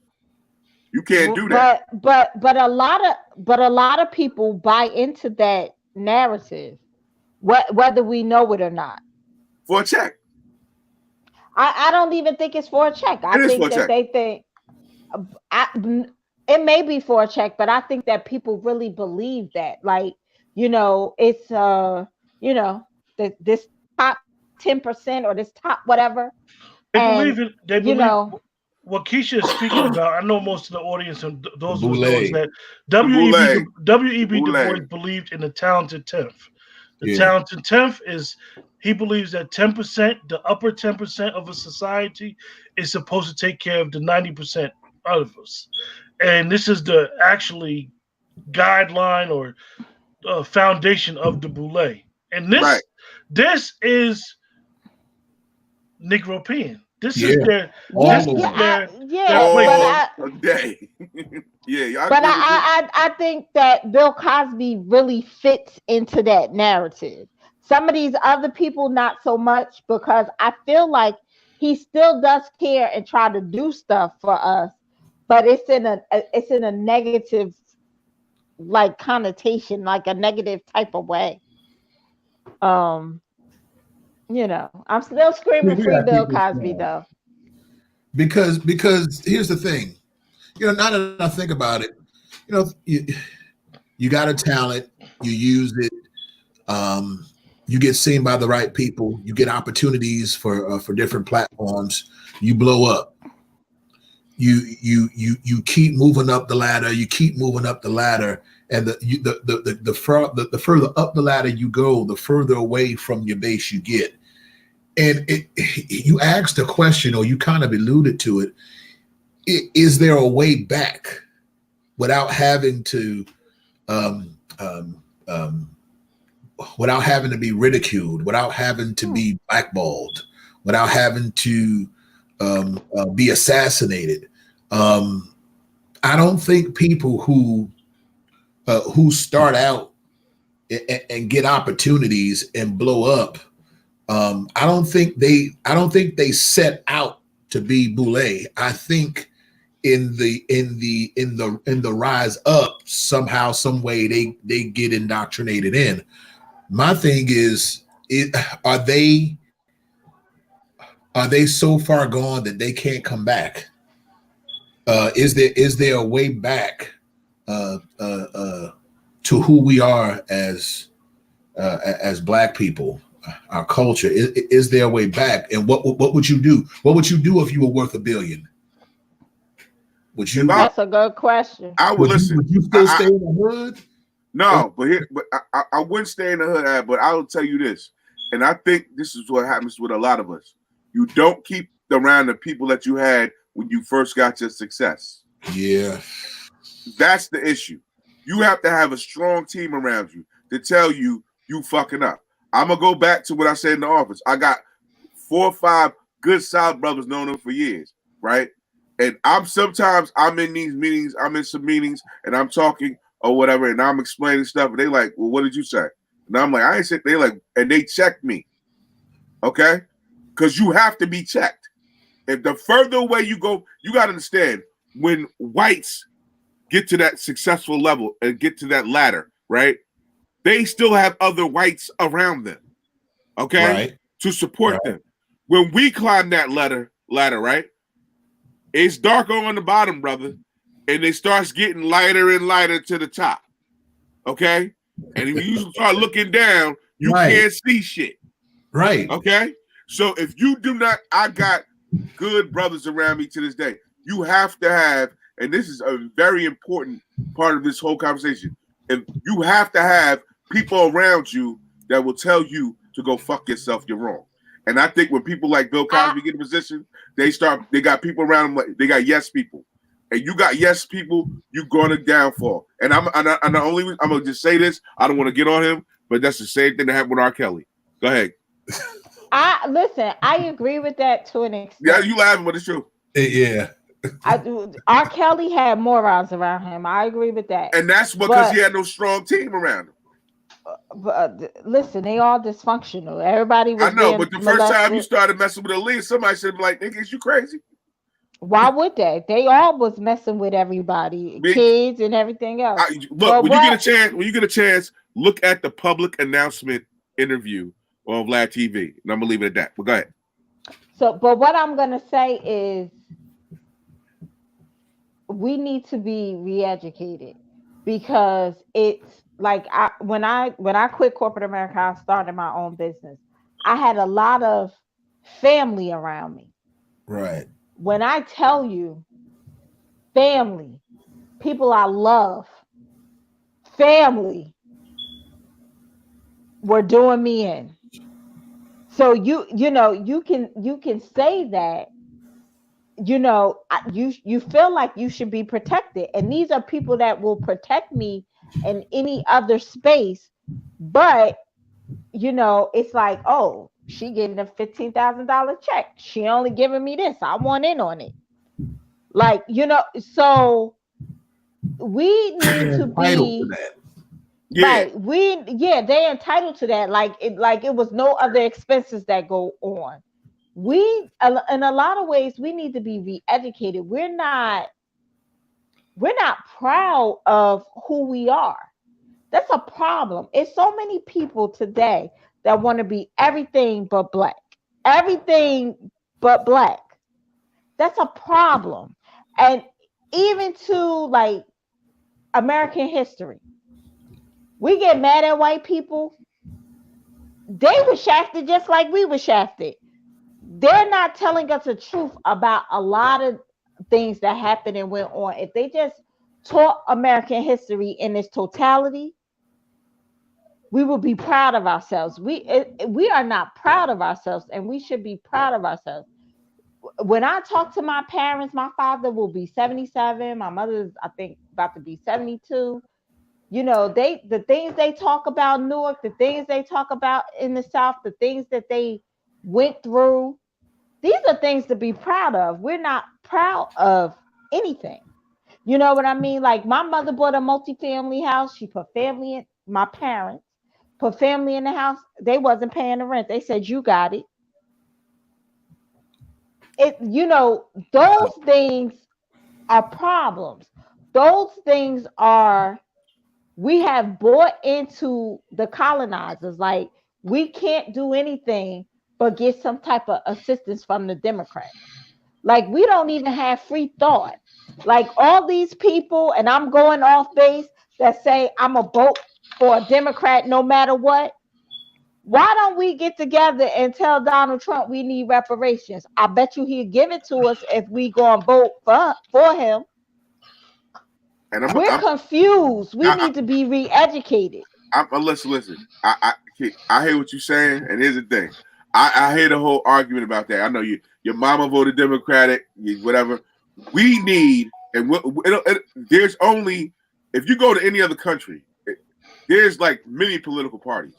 Speaker 4: You can't do that
Speaker 3: but a lot of people buy into that narrative, whether we know it or not.
Speaker 4: for a check.
Speaker 3: I don't even think it's for a check. I
Speaker 4: It is for
Speaker 3: think
Speaker 4: a
Speaker 3: that
Speaker 4: check.
Speaker 3: they think it may be for a check, but I think that people really believe that. Like, you know, it's you know, this top 10% or this top whatever.
Speaker 1: They
Speaker 3: And
Speaker 1: believe it. They
Speaker 3: you
Speaker 1: believe
Speaker 3: know,
Speaker 1: what Keisha is speaking about. I know most of the audience and
Speaker 5: The
Speaker 1: those of us know is
Speaker 5: boule.
Speaker 1: that
Speaker 4: The boule. The
Speaker 1: W.E.B. Du Bois
Speaker 4: boule.
Speaker 1: believed in the talented tenth. The
Speaker 5: Yeah.
Speaker 1: talented tenth is he believes that 10%, the upper 10% of a society, is supposed to take care of the 90% of us, and this is the actually guideline or foundation of the boule. And
Speaker 4: Right.
Speaker 1: this is Negropean. This
Speaker 5: Yeah.
Speaker 1: is their
Speaker 3: yeah,
Speaker 1: this
Speaker 5: All the
Speaker 1: is
Speaker 5: way.
Speaker 1: their
Speaker 3: but
Speaker 1: playbook.
Speaker 4: All day. Yeah, I
Speaker 3: but
Speaker 4: agree with you.
Speaker 3: I think that Bill Cosby really fits into that narrative. Some of these other people, not so much, because I feel like he still does care and try to do stuff for us, but it's in a negative like connotation, like a negative type of way. Um, you know, I'm still
Speaker 5: We
Speaker 3: screaming free
Speaker 5: got
Speaker 3: Bill
Speaker 5: people
Speaker 3: Cosby
Speaker 5: strong.
Speaker 3: though.
Speaker 5: Because here's the thing. Now that I think about it, you got a talent, you use it, um, you get seen by the right people, you get opportunities for different platforms, you blow up. You keep moving up the ladder, you keep moving up the ladder, and the further up the ladder you go, the further away from your base you get. And you asked a question, or you kind of alluded to it. Is there a way back without having to um, um, um, without having to be ridiculed, without having to
Speaker 3: Hmm.
Speaker 5: be blackballed, without having to be assassinated? Um, I don't think people who start out and get opportunities and blow up. I don't think they set out to be boule. I think in the rise up, somehow, some way they get indoctrinated in. My thing is, are they so far gone that they can't come back? Is there a way back uh, uh, uh, to who we are as black people, our culture? Is there a way back? And what would you do? What would you do if you were worth $1 billion? Would
Speaker 4: If
Speaker 5: you
Speaker 4: I
Speaker 5: would,
Speaker 3: That's a good question.
Speaker 4: I would
Speaker 5: would you
Speaker 4: listen.
Speaker 5: would you still stay in the hood?
Speaker 4: No, but I wouldn't stay in the hood, but I will tell you this, and I think this is what happens with a lot of us. You don't keep around the people that you had when you first got your success.
Speaker 5: Yeah,
Speaker 4: That's the issue. You have to have a strong team around you to tell you you fucking up. I'm gonna go back to what I said in the office. I got 4 or 5 good solid brothers known them for years, right? And I'm in these meetings, I'm in some meetings, and I'm talking or whatever, and I'm explaining stuff, and they like, well, what did you say? And I'm like, I ain't said. They like, and they checked me, okay? Because you have to be checked. If the further away you go, you got to understand when whites get to that successful level and get to that ladder, right? They still have other whites around them, okay,
Speaker 5: right,
Speaker 4: to support
Speaker 5: right,
Speaker 4: them. When we climb that ladder, right? It's darker on the bottom, brother, and it starts getting lighter and lighter to the top, okay? And if you start looking down, you
Speaker 5: right,
Speaker 4: can't see shit,
Speaker 5: right.
Speaker 4: okay? So if you do not, I got good brothers around me to this day. You have to have, and this is a very important part of this whole conversation. If you have to have people around you that will tell you to go fuck yourself, you're wrong. And I think when people like Bill
Speaker 3: I
Speaker 4: Cosby get in position, they got people around them, they got yes people. and you got yes people, you're going to downfall. And I'm gonna just say this. I don't want to get on him, but that's the same thing that happened with R. Kelly. Go ahead.
Speaker 3: I agree with that to an extent.
Speaker 4: Yeah, you laughing, but it's true.
Speaker 5: Yeah.
Speaker 3: R. Kelly had morons around him. I agree with that.
Speaker 4: And that's because he had no strong team around him.
Speaker 3: But listen, they all dysfunctional. Everybody was.
Speaker 4: I know, but the first time you started messing with Aaliyah, somebody should be like, "Nigga, is you crazy?"
Speaker 3: Why would they? They all was messing with everybody, kids and everything else.
Speaker 4: Look, when you get a chance, look at the public announcement interview on Vlad TV, and I'm gonna leave it at that. But go ahead.
Speaker 3: So, but what I'm gonna say is, we need to be re-educated, because it's like when I quit corporate America, I started my own business. I had a lot of family around me.
Speaker 5: Right.
Speaker 3: When I tell you, family, people I love, family were doing me in. So you can say that, you feel like you should be protected, and these are people that will protect me in any other space. But it's like, oh, she getting a $15,000 check, she only giving me this, I want in on it. Like, so we need to be right. They're entitled to that. Like it was no other expenses that go on. We, in a lot of ways, we need to be re-educated. We're not proud of who we are. That's a problem. It's so many people today that want to be everything but black. Everything but black. That's a problem. And even to like American history, we get mad at white people. They were shafted just like we were shafted. They're not telling us the truth about a lot of things that happened and went on. If they just taught American history in its totality, we will be proud of ourselves. We are not proud of ourselves, and we should be proud of ourselves. When I talk to my parents, my father will be 77. My mother's, I think, about to be 72. The things they talk about Newark, the things they talk about in the South, the things that they went through, these are things to be proud of. We're not proud of anything. You know what I mean? Like, my mother bought a multifamily house. She put family in, my parents put family in the house. They wasn't paying the rent. They said, you got it. Those things are problems. Those things are, we have bought into the colonizers. Like, we can't do anything but get some type of assistance from the Democrats. Like, we don't even have free thought. Like, all these people, and I'm going off base, that say I'm a vote for a Democrat no matter what. Why don't we get together and tell Donald Trump we need reparations? I bet you he'll give it to us if we go and vote for him. And we're confused. We need to be re-educated.
Speaker 4: Listen. I hear what you're saying, and here's the thing. I hear the whole argument about that. I know your mama voted Democratic, whatever. We need, and there's only, if you go to any other country, there's like many political parties.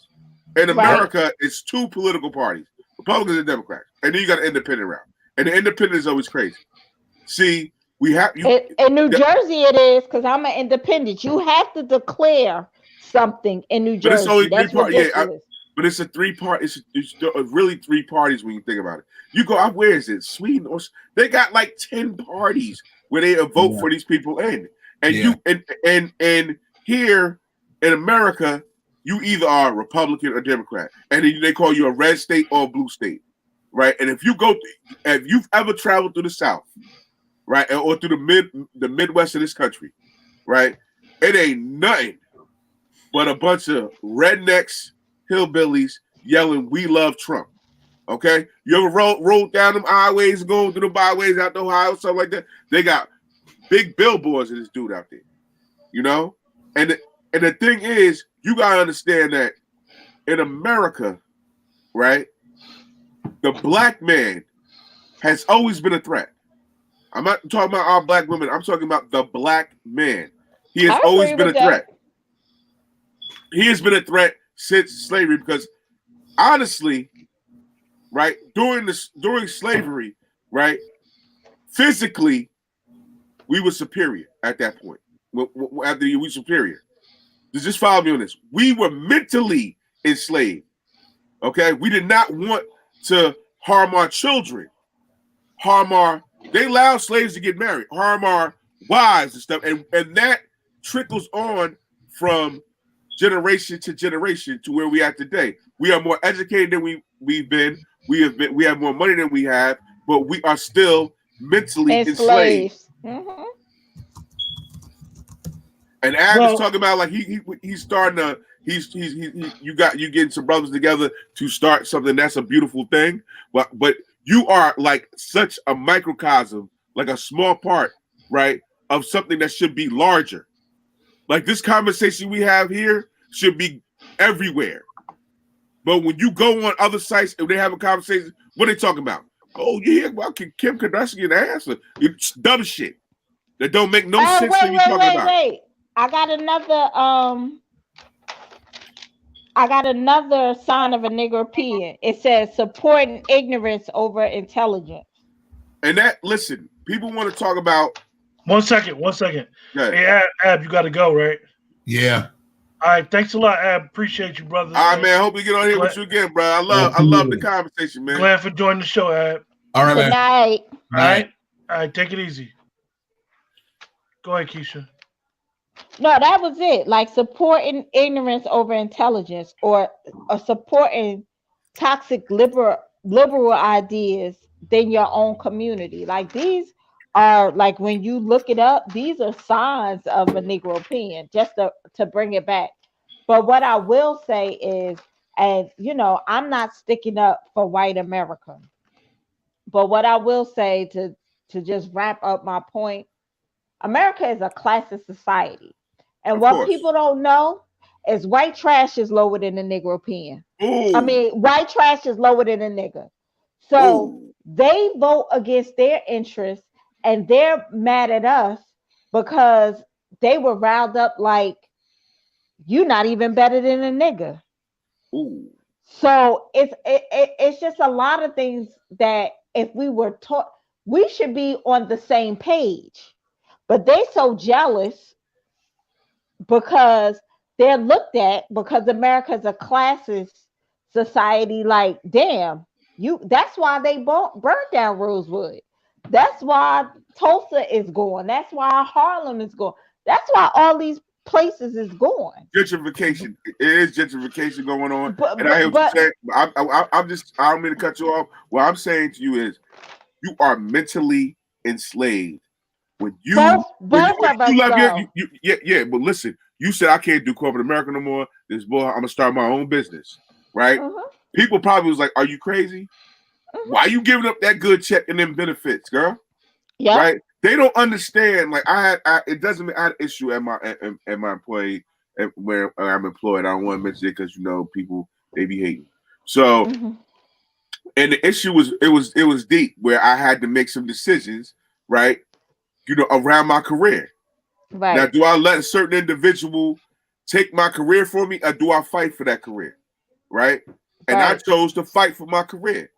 Speaker 4: In America, it's two political parties, Republicans and Democrats, and then you got an independent round. And the independent is always crazy. See, we have
Speaker 3: in New Jersey it is, because I'm an independent. You have to declare something in New Jersey. But it's only three parties.
Speaker 4: But it's a three-part. It's really three parties when you think about it. You go out, where is it? Sweden, or they got like 10 parties where they vote for these people in. And and here in America, you either are Republican or Democrat, and then they call you a red state or a blue state, right? And if you've ever traveled through the South, right, or through the Midwest of this country, right, it ain't nothing but a bunch of rednecks, hillbillies yelling, "We love Trump." Okay, you ever rolled down them highways, going through the byways out the Ohio, something like that? They got big billboards of this dude out there, And the thing is, you gotta understand that in America, right, the black man has always been a threat. I'm not talking about all black women. I'm talking about the black man. He has
Speaker 3: I
Speaker 4: always
Speaker 3: agree
Speaker 4: been a
Speaker 3: with
Speaker 4: threat.
Speaker 3: that.
Speaker 4: He has been a threat since slavery because honestly, right, during slavery, right, physically, we were superior at that point. After we were superior. Just follow me on this. We were mentally enslaved. Okay? We did not want to harm our children. They allowed slaves to get married, harm our wives and stuff. And that trickles on from generation to generation to where we are today. We are more educated than we've been. We have more money than we have, but we are still mentally enslaved.
Speaker 3: Mm-hmm.
Speaker 4: And Ab is talking about like he's starting to you getting some brothers together to start something that's a beautiful thing. But you are like such a microcosm, like a small part, right, of something that should be larger. Like this conversation we have here should be everywhere. But when you go on other sites and they have a conversation, what are they talking about? Oh, you hear about Kim Kardashian ass? It's dumb shit that don't make no sense when you're talking about.
Speaker 3: Wait. I got another sign of a Negropean. It says supporting ignorance over intelligence.
Speaker 4: And listen, people want to talk about.
Speaker 1: 1 second. Hey, Ab, you got to go, right?
Speaker 5: Yeah.
Speaker 1: All right, thanks a lot, Ab. Appreciate you, brother.
Speaker 4: All right, man. Hope we get on here with you again, bro. I love the conversation, man.
Speaker 1: Glad for joining the show, Ab.
Speaker 5: All right,
Speaker 3: Good
Speaker 5: man.
Speaker 3: night.
Speaker 1: All right, take it easy. Go ahead, Keisha.
Speaker 3: No, that was it. Like supporting ignorance over intelligence, or supporting toxic liberal ideas than your own community. Like these are, like, when you look it up, these are signs of a Negropean, just to bring it back. But what I will say is, and I'm not sticking up for white America, but what I will say to just wrap up my point, America is a classist society. And what people don't know is white trash is lower than the Negropean. I mean, white trash is lower than a nigga. So they vote against their interests, and they're mad at us because they were riled up like, you're not even better than a nigga. So it's just a lot of things that if we were taught, we should be on the same page. But they so jealous because they're looked at, because America's a classist society. Like, damn, that's why they burned down Rosewood. That's why Tulsa is going. That's why Harlem is going. That's why all these places is going.
Speaker 4: Gentrification. It is gentrification going on. And I hear what you're saying. I don't mean to cut you off. What I'm saying to you is, you are mentally enslaved. When you love your, but listen, you said I can't do corporate America no more. This boy, I'm gonna start my own business, right? People probably was like, "Are you crazy? Why are you giving up that good check and them benefits, girl?"
Speaker 3: Yeah,
Speaker 4: right. They don't understand. Like I had an issue at my employee where I'm employed. I don't want to mention it because people, they be hating. So, and the issue was it was deep, where I had to make some decisions, right? Around my career. Right. Now, do I let a certain individual take my career for me, or do I fight for that career? Right. And I chose to fight for my career.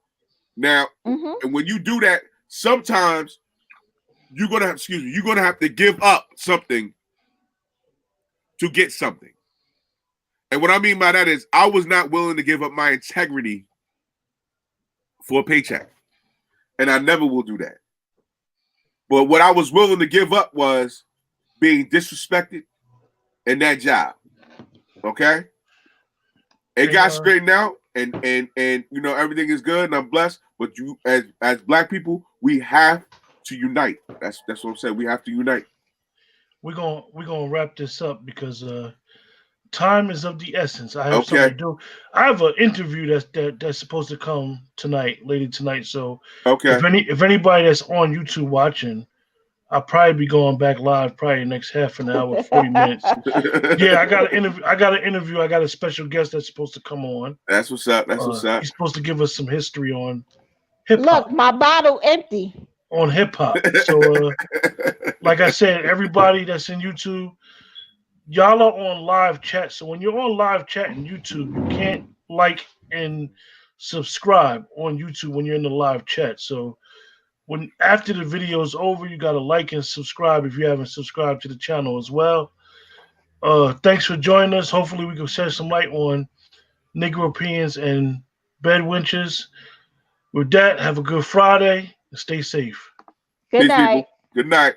Speaker 4: Now, and when you do that, sometimes you're gonna have to give up something to get something. And what I mean by that is, I was not willing to give up my integrity for a paycheck. And I never will do that. But what I was willing to give up was being disrespected in that job. Okay? It got straightened out, and everything is good, and I'm blessed. But you, as black people, we have to unite. That's what I'm saying. We have to unite.
Speaker 1: We're gonna wrap this up because time is of the essence. I have something to do. I have an interview that's supposed to come later tonight. So if anybody that's on YouTube watching, I'll probably be going back live probably the next half an hour, 40 minutes. Yeah, I got an interview. I got a special guest that's supposed to come on.
Speaker 4: That's what's up. That's what's up.
Speaker 1: He's supposed to give us some history on hip hop.
Speaker 3: Look, my bottle empty.
Speaker 1: on hip hop. So, like I said, everybody that's in YouTube, y'all are on live chat. So when you're on live chat in YouTube, you can't like and subscribe on YouTube when you're in the live chat. So when after the video is over, you gotta like and subscribe if you haven't subscribed to the channel as well. Thanks for joining us. Hopefully we can shed some light on Negropeans and bed wenches. With that, have a good Friday and stay safe.
Speaker 3: Good
Speaker 4: Peace,
Speaker 3: night.
Speaker 4: people. Good night.